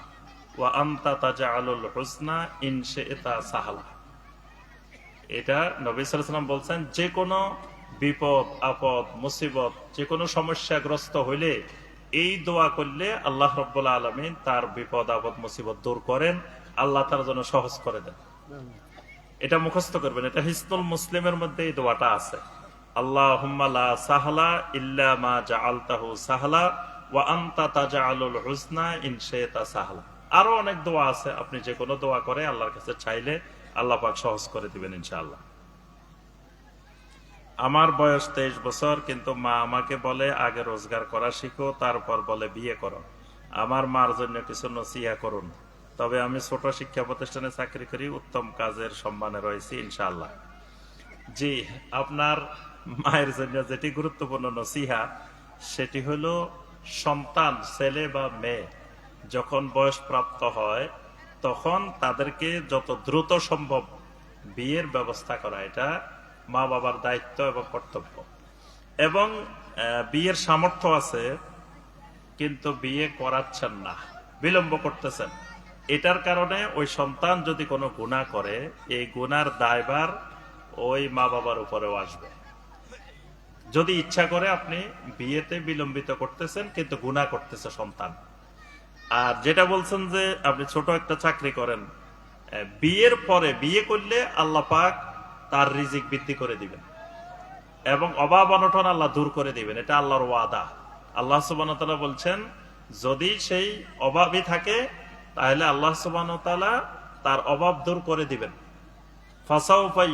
ওয়া আনতা তাজআলুল হুসনা ইন শি'তা সাহলা। এটা নবী সাল্লাল্লাহু আলাইহি ওয়াসাল্লাম বলছেন, যে কোনো বিপদ আপদ মুসিবত, যে কোনো সমস্যাগ্রস্ত হইলে এই দোয়া করলে আল্লাহ রাব্বুল আলামিন তার বিপদ আপদ মুসিবত দূর করেন, আল্লাহ তার জন্য সহজ করে দেন। এটা মুখস্থ করবেন। এটা হিসনুল মুসলিমের মধ্যে এই দোয়াটা আছে, আল্লাহুম্মা লা সাহলা ইল্লা মা জাআলতাহু সাহলা ওয়া আনতা তাজআলুল হুসনা ইন শি'তা সাহলা। আরো অনেক দোয়া আছে, আপনি যে কোনো দোয়া করে আল্লাহর কাছে চাইলে আল্লাহ পাক সহজ করে দিবেন ইনশাআল্লাহ। আমার বয়স 23 বছর, কিন্তু মা আমাকে বলে আগে রোজগার করা শিখো, তারপর বলে বিয়ে করো। আমার মার জন্য কিছু নসিহা করুন। তবে আমি ছোট শিক্ষা প্রতিষ্ঠানে চাকরি করি, উত্তম কাজের সম্মানে রয়েছি ইনশাআল্লাহ। জি, আপনার মায়ের জন্য যেটি গুরুত্বপূর্ণ নসিহা, সেটি হলো সন্তান, ছেলে বা মেয়ে যখন বয়স প্রাপ্ত হয়, তখন তাদেরকে যত দ্রুত সম্ভব বিয়ের ব্যবস্থা করা, এটা মা বাবার দায়িত্ব এবং কর্তব্য। এবং বিয়ের সামর্থ্য আছে কিন্তু বিয়ে করাচ্ছেন না, বিলম্ব করতেছেন। এটার কারণে ওই সন্তান যদি কোনো গুনাহ করে, এই গুনার দায়ভার ওই মা বাবার উপরেও আসবে। যদি ইচ্ছা করে আপনি বিয়েতে বিলম্বিত করতেছেন কিন্তু গুনাহ করতেছে সন্তান। আর যেটা বলছেন যে আপনি ছোট একটা চাকরি করেন, বিয়ের পরে, বিয়ে করলে আল্লাহ পাক তার রিজিক বৃদ্ধি করে দিবেন এবং অভাব অনটন আল্লাহ দূর করে দিবেন। এটা আল্লাহর ওয়াদা। আল্লাহ সুবহানাহু ওয়া তাআলা বলছেন, যদি সেই অভাবই থাকে তাহলে আল্লাহ সুবহানাহু ওয়া তাআলা তার অভাব দূর করে দিবেন। ফাসাউফা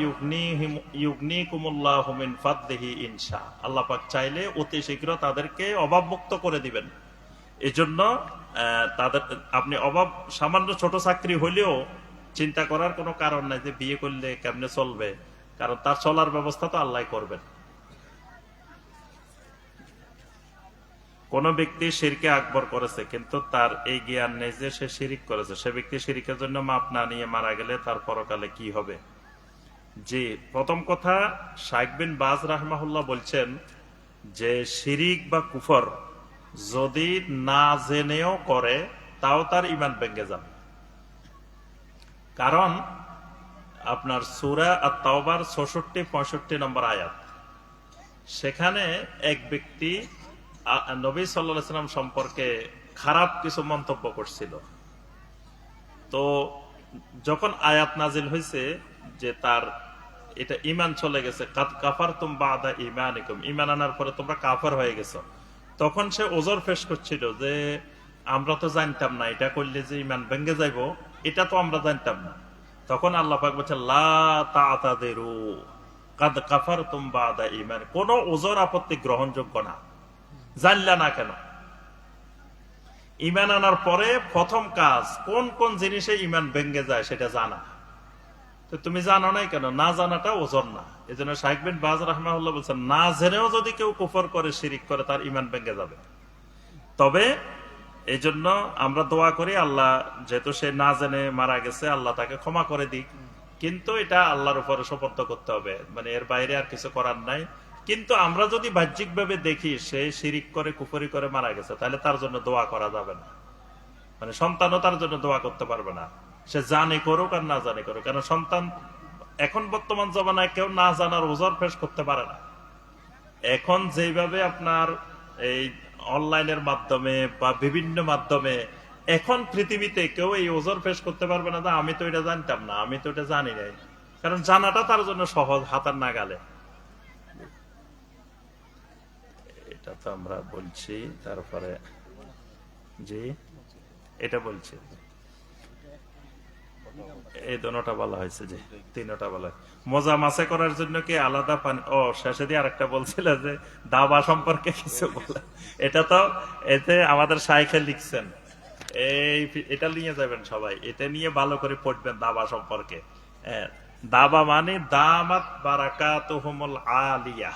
ইউগনিকুমুল্লাহু মিন ফাদলিহি ইনশা। আল্লাহ পাক চাইলে অতি শীঘ্র তাদেরকে অভাব মুক্ত করে দিবেন। এজন্য তাদের, আপনি অভাব, সামান্য ছোট চাকরি হইলেও চিন্তা করার কোনো কারণ নাই যে বিয়ে করলে কেমনে চলবে, কারণ তার চলার ব্যবস্থা তো আল্লাহ করবেন। কোন ব্যক্তি শিরকে আকবর করেছে কিন্তু তার এই জ্ঞান নেই যে সে শিরিক করেছে, সে ব্যক্তি শিরিকের জন্য মাপ না নিয়ে মারা গেলে তার পরকালে কি হবে? জি, প্রথম কথা, শাইখ বিন বাজ রাহমাহুল্লাহ বলছেন যে শিরিক বা কুফর যদি না জেনেও করে তাও তার ঈমান ভেঙে যাবে। কারণ আপনার সূরা আত-তাওবার ৬৪-৬৫ নম্বর আয়াত, সেখানে এক ব্যক্তি নবী সাল্লাল্লাহু আলাইহি ওয়াসাল্লাম সম্পর্কে খারাপ কিছু মন্তব্য করছিল। তো যখন আয়াত নাজিল হয়েছে যে তার এটা ঈমান চলে গেছে, কাদ কাফারতুম বাদা ঈমানিকুম, ঈমান আনার পরে তোমরা কাফের হয়ে গেছো, তখন সে ওজর পেশ করছিল যে আমরা তো জানতাম না এটা করলে যে ঈমান ভেঙে যাইবো, এটা তো আমরা জানতাম না। তখন আল্লাহ পাক বলেছে লা তা'তাদিরু কাদ কাফারতুম বাদা ঈমান, কোনো ওজর আপত্তি গ্রহণযোগ্য না। জানলা না কেন? ঈমান আনার পরে প্রথম কাজ কোন কোন জিনিসে ঈমান ভেঙে যায় সেটা জানা। তো তুমি জানো নাই কেন? না জানাটা ওজন না। এই জন্য শাইখ বিন বাজ রাহমাহুল্লাহ বলছেন না জেনেও যদি কেউ কুফর করে, শিরিক করে, তার ঈমান ভেঙে যাবে। তবে এই জন্য আমরা দোয়া করি আল্লাহ, যেহেতু সে না জেনে মারা গেছে, আল্লাহ তাকে ক্ষমা করে দিক, কিন্তু এটা আল্লাহর উপরে সুপর্দ করতে হবে, মানে এর বাইরে আর কিছু করার নাই। কিন্তু আমরা যদি বাহ্যিক ভাবে দেখি সে শিরিক করে, কুফরি করে মারা গেছে, তাহলে তার জন্য দোয়া করা যাবে না, মানে সন্তানও তার জন্য দোয়া করতে পারবে না, সে জানে করুক আর না জানে করুক। কারণ সন্তান এখন বর্তমান জমানায় কেউ না জানার ওজর পেশ করতে পারে না। এখন যেভাবে আপনার এই অনলাইনের মাধ্যমে বা বিভিন্ন মাধ্যমে এখন পৃথিবীতে কেউ এই ওজর পেশ করতে পারবে না যে আমি তো এটা জানতাম না, আমি তো এটা জানি নাই, কারণ জানাটা তার জন্য সহজ, হাতার নাগালে। এটা তো আমরা বলছি, তারপরে জি এটা বলছি, এই দুটোটা বলা হয়েছে, যে তিনটা বলা হয়। মজা মাছে করার জন্য কি আলাদা পানি? ও শেষে দিয়ে আরেকটা বলছিল যে দাবা সম্পর্কে কিছু বলে, এটা তো এতে আমাদের শাইখে লিখছেন, এটা নিয়ে যাবেন সবাই, এটা নিয়ে ভালো করে পড়বেন দাবা সম্পর্কে। দাবা মানে দামাত বারাকাতুহুমুল আলিয়া,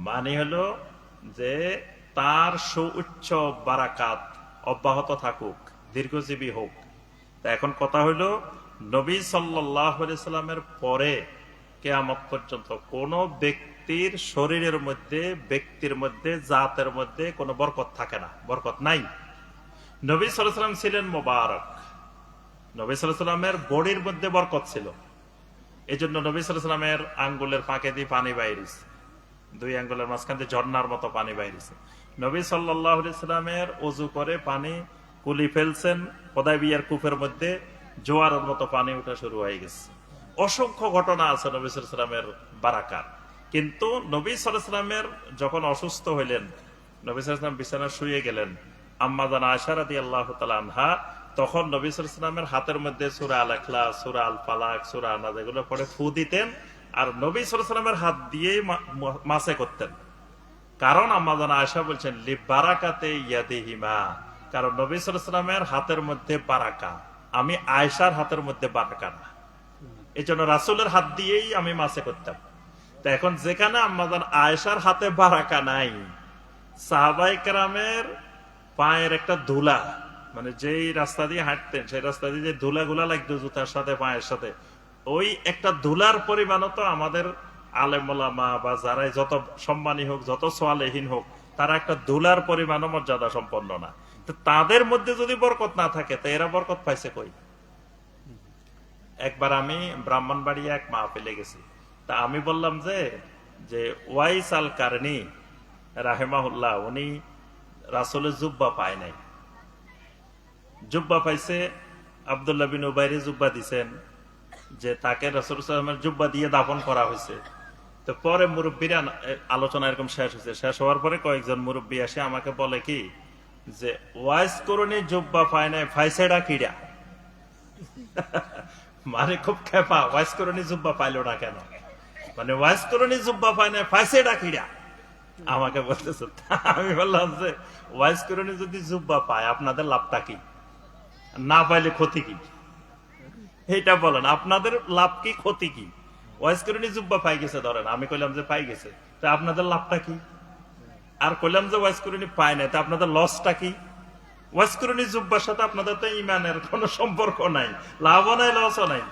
মানে হলো যে তার সুউচ্চ বারাকাত অব্যাহত থাকুক, দীর্ঘজীবী হোক। এখন কথা হইল নবী সাল্লাল্লাহু আলাইহি সাল্লামের পরে কিয়ামত পর্যন্ত কোন ব্যক্তির শরীরের মধ্যে, ব্যক্তির মধ্যে, জাতের মধ্যে কোনো বরকত থাকে না, বরকত নাই। নবী সাল্লাল্লাহু আলাইহি সাল্লাম ছিলেন মোবারক, নবী সাল্লাল্লাহু আলাইহি সাল্লামের বডির মধ্যে বরকত ছিল। এই জন্য নবী সাল্লাল্লাহু আলাইহি সাল্লামের আঙ্গুলের ফাঁকে দিয়ে পানি বাইরেছে, দুই আঙ্গুলের মাঝখান দিয়ে ঝর্ণার মতো পানি বাইরেছে। নবী সাল্লাল্লাহু আলাইহি সাল্লামের ওযু করে পানি কুলি ফেলছেন, হুদায়বিয়ার কূপের মধ্যে জোয়ারের মতো পানি ওঠা শুরু হয়ে গেছে। অসংখ্য ঘটনা আছে নবী সাল্লাল্লাহু আলাইহি সাল্লামের বারাকাত। কিন্তু নবী সাল্লাল্লাহু আলাইহি সাল্লামের যখন অসুস্থ হইলেন, নবী সাল্লাল্লাহু আলাইহি সাল্লাম বিছানায় শুয়ে গেলেন, আম্মা জান আয়েশা রাদিয়াল্লাহু তাআলা আনহা তখন নবী সাল্লাল্লাহু আলাইহি সাল্লামের হাতের মধ্যে সূরা আল ইখলাস, সূরা আল ফালাক, সূরা নাস এগুলো পড়ে ফু দিতেন, আর নবী সাল্লাল্লাহু আলাইহি সাল্লামের হাত দিয়েই মাসে করতেন। কারণ আম্মা জান আয়েশা বলছেন লি বারাকাতে ইয়াদিহিমা, কারণ নবী সাল্লাল্লাহু আলাইহি সাল্লামের হাতের মধ্যে বারাকা, আমি আয়েশার হাতের মধ্যে বারাকা না, এই জন্য রাসূলের হাত দিয়েই আমি মাসে করতাম। তো এখন যেখানে আম্মা জান আয়েশার হাতে বারাকা নাই, সাহাবায়ে কেরামের পায়ের একটা ধুলা, মানে যেই রাস্তা দিয়ে হাঁটতেন সেই রাস্তা দিয়ে যে ধুলাগুলা লাগতো জুতার সাথে, পায়ের সাথে, ওই একটা ধুলার পরিমাণও তো আমাদের আলেম ওলামা বা যারাই যত সম্মানী হোক, যত সালেহীন হোক, তারা একটা ধুলার পরিমাণও মর্যাদা সম্পন্ন না। তো তাদের মধ্যে যদি বরকত না থাকে তো এরা বরকত পাইছে কই? একবার আমি ব্রাহ্মণবাড়িয়া এক মাহফিলে গেছি, তা আমি বললাম যে ওয়াইস আল কারনি রাহেমাহুল্লাহ উনি রাসূলের জুব্বা পায় নাই, জুব্বা পাইছে আব্দুল্লাহ বিন উবাইরে জুব্বা দিছেন, যে তাকে রাসূল সাল্লাল্লাহু আলাইহি ওয়াসাল্লাম জুব্বা দিয়ে দাফন করা হয়েছে। তো পরে মুরব্বীরা আলোচনা এরকম শেষ হয়েছে, শেষ হওয়ার পরে কয়েকজন মুরব্বী আসে আমাকে বলে কি যে ওয়াইস করণী জুব্বা পায় নাই, ফাইসেডা কিডা? মানে খুব খেপা, ওয়াইস করণী জুব্বা পাইলো না কেন, মানে ওয়াইস করণী জুব্বা পায় নাই, ফাইসেডা কিডা আমাকে বলতেছে। আমি বললাম যে ওয়াইস করণী যদি জুব্বা পায় আপনাদের লাভটা কি, না পাইলে ক্ষতি কি? এইটা বলেন, আপনাদের লাভ কি ক্ষতি কি? ওয়াইজ করে জুব্বা পাই গেছে, ধরেন আমি কইলাম যে পাই গেছে, তা আপনাদের লাভটা কি? আর কইলাম যে ওয়াইজ করে পায় নাই, তা আপনাদের লসটা কি? ওয়াইজ করে জুব্বার সাথে আপনাদের তো ইমানের কোনো সম্পর্ক নাই, লাভও নাই লসও নাই।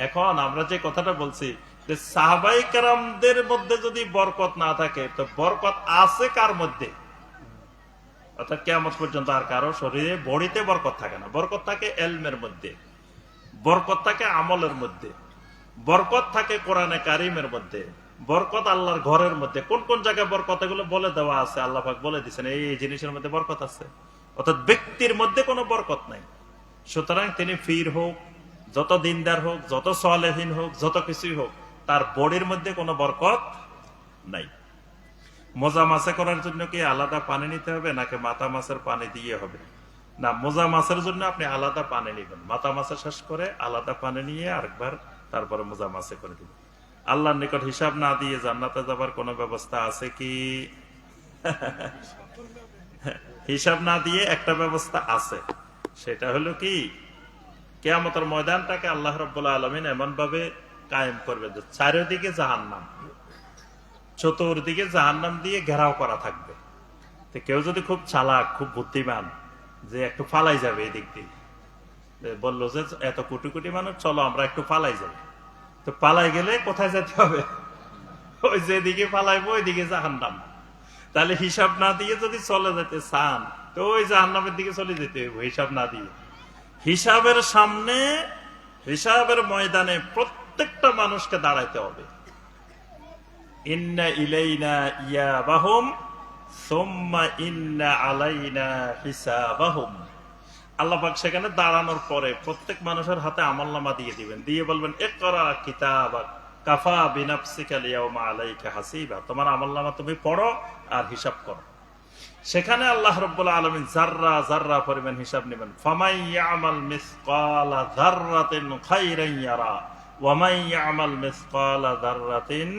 এখন আমরা যে কথাটা বলছি যে সাহাবাই কেরামদের মধ্যে যদি বরকত না থাকে, তো বরকত আছে কার মধ্যে? অর্থাৎ কিয়ামত পর্যন্ত আর কারো শরীরে বডিতে বরকত থাকে না। বরকত থাকে এলমের মধ্যে, বরকত থাকে আমলের মধ্যে, বরকত থাকে কোরআনে কারিমের মধ্যে, বরকত আল্লাহর ঘরের মধ্যে। কোন কোন জায়গায় বরকত এগুলো বলে দেওয়া আছে, আল্লাহ পাক বলে দিচ্ছেন এই জিনিসের মধ্যে বরকত আছে। অর্থাৎ ব্যক্তির মধ্যে কোনো বরকত নাই। সুতরাং তিনি ফির হোক, যত দিনদার হোক, যত সালেহীন হোক, যত কিছুই হোক, তার বডির মধ্যে কোনো বরকত নাই। মোজা মাছে করার জন্য কি আলাদা পানি নিতে হবে, নাকি মাথা মাছের পানি দিয়ে হবে? না, মোজা মাছের জন্য আপনি আলাদা পানি নিবেন, মাথা মাছে শেষ করে আলাদা পানি নিয়ে আরেকবার তারপরে মোজা মাছে করে দিবেন। আল্লাহর নিকট হিসাব না দিয়ে জান্নাতে যাবার কোন ব্যবস্থা আছে কি? হিসাব না দিয়ে একটা ব্যবস্থা আছে, সেটা হলো কি, কিয়ামতের ময়দানটাকে আল্লাহ রাব্বুল আলামিন এমন ভাবে কায়েম করবে যে চারিদিকে জাহান্নাম, চতুর্দিকে জাহান্নাম দিয়ে ঘেরাও করা থাকবে। তো কেউ যদি খুব চালাক, খুব বুদ্ধিমান, যে একটু ফালাই যাবে এই দিক দিয়ে, বললো যে এত কোটি কোটি মানুষ, চলো আমরা একটু ফালাই যাই। তো পালাই গেলে কোথায় যেতে হবে? ওই যেদিকে পালাইবো ওইদিকে জাহান্নাম। তাহলে হিসাব না দিয়ে যদি চলে যেতে চান, তো ওই জাহান্নামের দিকে চলে যেতে হবে হিসাব না দিয়ে। হিসাবের সামনে, হিসাবের ময়দানে প্রত্যেকটা মানুষকে দাঁড়াইতে হবে। ইন্না ইলাইনা ইয়াবাহুম সুম্মা ইন্না আলাইনা হিসাবাহুম। আল্লাহ পাক সেখানে দাঁড়ানোর পরে প্রত্যেক মানুষের হাতে আমলনামা দিয়ে দিবেন, দিয়ে বলবেন ইকরা কিতাবাক কাফা বিনাফসিকা আল-ইয়াওমা আলাইকা হাসিবা, তোমার আমলনামা তুমি পড়ো আর হিসাব করো। সেখানে আল্লাহ রাব্বুল আলামিন যাররা যাররা পরিমাণ হিসাব নেবেন। ফামাই ইয়ামাল মিসকালা যাররাতিন খাইরান ইয়ারা ওয়া মান ইয়ামাল মিসকালা যাররাতিন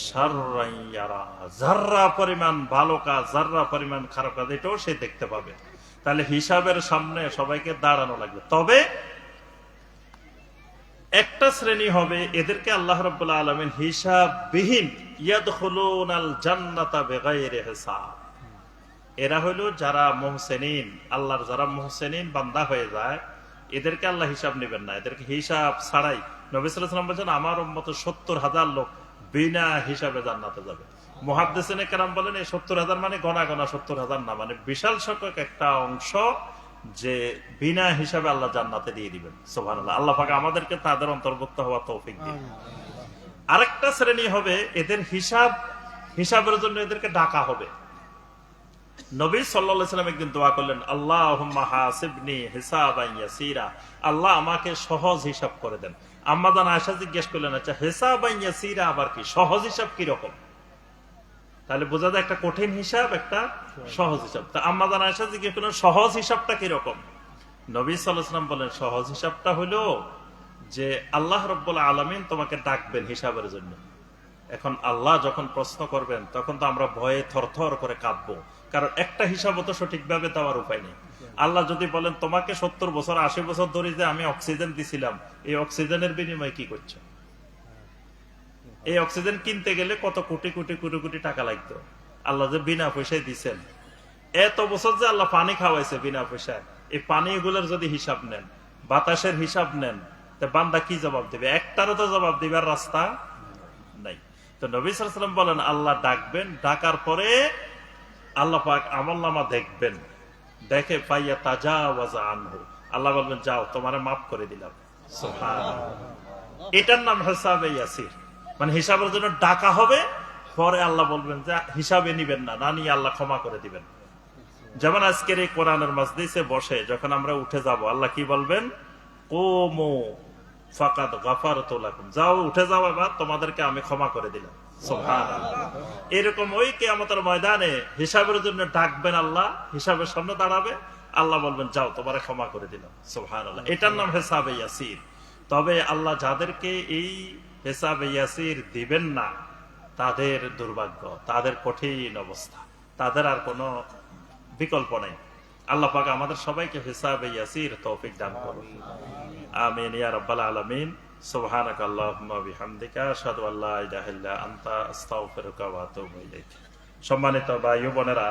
শাররান ইয়ারা। যাররা পরিমাণ ভালো কাজ, যাররা পরিমাণ খারাপ কাজ, এটাও সে দেখতে পাবে। তাহলে হিসাবের সামনে সবাইকে দাঁড়ানো লাগবে। তবে একটা শ্রেণী হবে, এদেরকে আল্লাহ রাব্বুল আলামিন হিসাববিহীন ইয়াদখুলুনাল জান্নাতা বিগাইরি হিসাব। এরা হলো যারা মুহসিনিন, আল্লাহর যারা মুহসিনিন বান্দা হয়ে যায়, এদেরকে আল্লাহ হিসাব নেবেন না, এদেরকে হিসাব ছাড়াই। নবী সাল্লাল্লাহু আলাইহি ওয়াসাল্লাম বলেন আমার উম্মত ৭০,০০০ লোক বিনা হিসাবে জান্নাতে যাবে। মুহাদ্দিসিনে কেরাম বলেন এই ৭০,০০০ মানে গণা গণা ৭০,০০০ না, মানে বিশাল সংখ্যক একটা অংশ যে বিনা হিসাবে আল্লাহ জান্নাতে দিয়ে দিবেন। সুবহানাল্লাহ। আল্লাহ পাক আমাদেরকে তাদের অন্তর্ভুক্ত হওয়া তৌফিক দিন। আরেকটা শ্রেণী হবে, এদের হিসাবের জন্য এদেরকে ডাকা হবে। নবী সাল্লাল্লাহু আলাইহি ওয়াসাল্লাম একদিন দোয়া করলেন, আল্লাহুম্মা হাসিবনি হিসাবান ইয়াসিরা, আল্লাহ আমাকে সহজ হিসাব করে দেন। আম্মা জান আয়েশা জিজ্ঞেস করলেন, আচ্ছা হিসাবান ইয়াসিরা আবার কি? সহজ হিসাব কি রকম? তাহলে বোঝা যায় একটা কঠিন হিসাব, একটা সহজ হিসাব। তা আম্মা জান আয়েশা জিজ্ঞেস করলেন সহজ হিসাবটা কি রকম? নবী সাল্লাল্লাহু আলাইহি ওয়াসাল্লাম বলেন সহজ হিসাবটা হলো যে আল্লাহ রাব্বুল আলামিন তোমাকে ডাকবেন হিসাবের জন্য। এখন আল্লাহ যখন প্রশ্ন করবেন তখন তো আমরা ভয়ে থরথর করে কাঁপবো, কারণ একটা হিসাবও তো সঠিকভাবে দেওয়ার উপায় নেই। আল্লাহ যদি বলেন তোমাকে ৭০ বছর ৮০ বছর ধরে যে আমি অক্সিজেন দিছিলাম, এই অক্সিজেনের বিনিময়ে কি করছো? এই অক্সিজেন কিনতে গেলে কত কোটি কোটি কোটি কোটি টাকা লাগতো, আল্লাহ যে বিনা পয়সায় দিচ্ছেন। এত বছর যে আল্লাহ পানি খাওয়াইছে বিনা পয়সায়, এই পানিগুলোর যদি হিসাব নেন, বাতাসের হিসাব নেন, তা বান্দা কি জবাব দেবে? একটারও তো জবাব দিবার রাস্তা নাই। তো নবী সাল্লাল্লাহু আলাইহি ওয়াসাল্লাম বলেন আল্লাহ ডাকবেন, ডাকার পরে আল্লাহ পাক আমলনামা দেখবেন, দেখে পাইয়া তাজাওয়াজা আনহু, আল্লাহ বলবেন যাও তোমারে মাফ করে দিলাম। সুবহানাল্লাহ। এটার নাম হিসাবে ইয়াসির, মানে হিসাবের জন্য ডাকা হবে, পরে আল্লাহ বলবেন যে হিসাবে নিবেন না, না নিয়ে আল্লাহ ক্ষমা করে দিবেন। যেমন আজকের এই কোরআনের মাজলিসে বসে যখন আমরা উঠে যাব, আল্লাহ কি বলবেন? কুমু ফাকাদ গাফারতু লাকুম, যাও উঠে যাও, এবার তোমাদেরকে আমি ক্ষমা করে দিলাম। সুবহানাল্লাহ। এরকম ওই কিয়ামতের ময়দানে হিসাবের জন্য ডাকবেন আল্লাহ, হিসাবের সামনে দাঁড়াবে, আল্লাহ বলবেন যাও তোমারে ক্ষমা করে দিলাম। সুবহানাল্লাহ। এটার নাম হিসাবে ইয়াসির। তবে আল্লাহ যাদেরকে এই হিসাবে ইয়াসির দিবেন না, তাদের দুর্ভাগ্য, তাদের কঠিন অবস্থা, তাদের আর কোনো বিকল্প নেই। আল্লাহ পাক আমাদের সবাইকে হিসাবে ইয়াসির তৌফিক দান করুন। আমিন ইয়া রাব্বাল আলামিন। সুবহানাকা আল্লাহুম্মা ওয়া বিহামদিকা আশহাদু আল্লা ইলাহা ইল্লা আনতা আস্তাগফিরুকা ওয়া আতুবু ইলাইক। সম্মানিত ভাই ও বোনেরা,